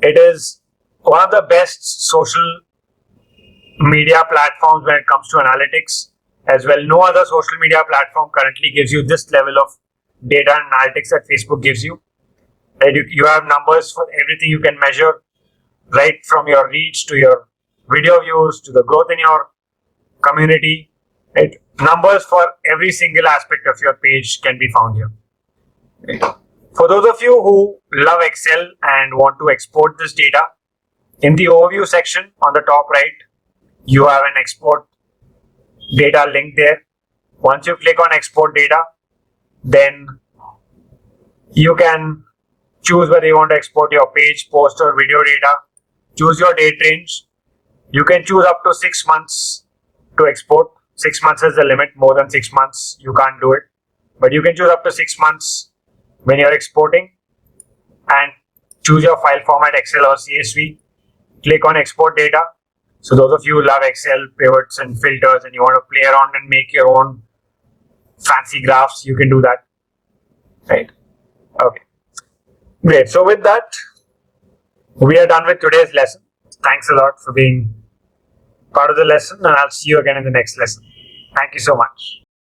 It is one of the best social media platforms when it comes to analytics as well. No other social media platform currently gives you this level of data and analytics that Facebook gives you. Right? You have numbers for everything you can measure, right from your reach to your video views to the growth in your community. Right? Numbers for every single aspect of your page can be found here. Right? For those of you who love Excel and want to export this data, in the overview section on the top right, you have an export data link there. Once you click on export data, then you can choose whether you want to export your page, post or video data. Choose your date range. You can choose up to 6 months to export. 6 months is the limit. More than 6 months, you can't do it. But you can choose up to 6 months when you're exporting and choose your file format, Excel or CSV. Click on export data. So those of you who love Excel, pivots and filters and you want to play around and make your own fancy graphs, you can do that. Right? Okay. Great. So with that, we are done with today's lesson. Thanks a lot for being part of the lesson, and I'll see you again in the next lesson. Thank you so much.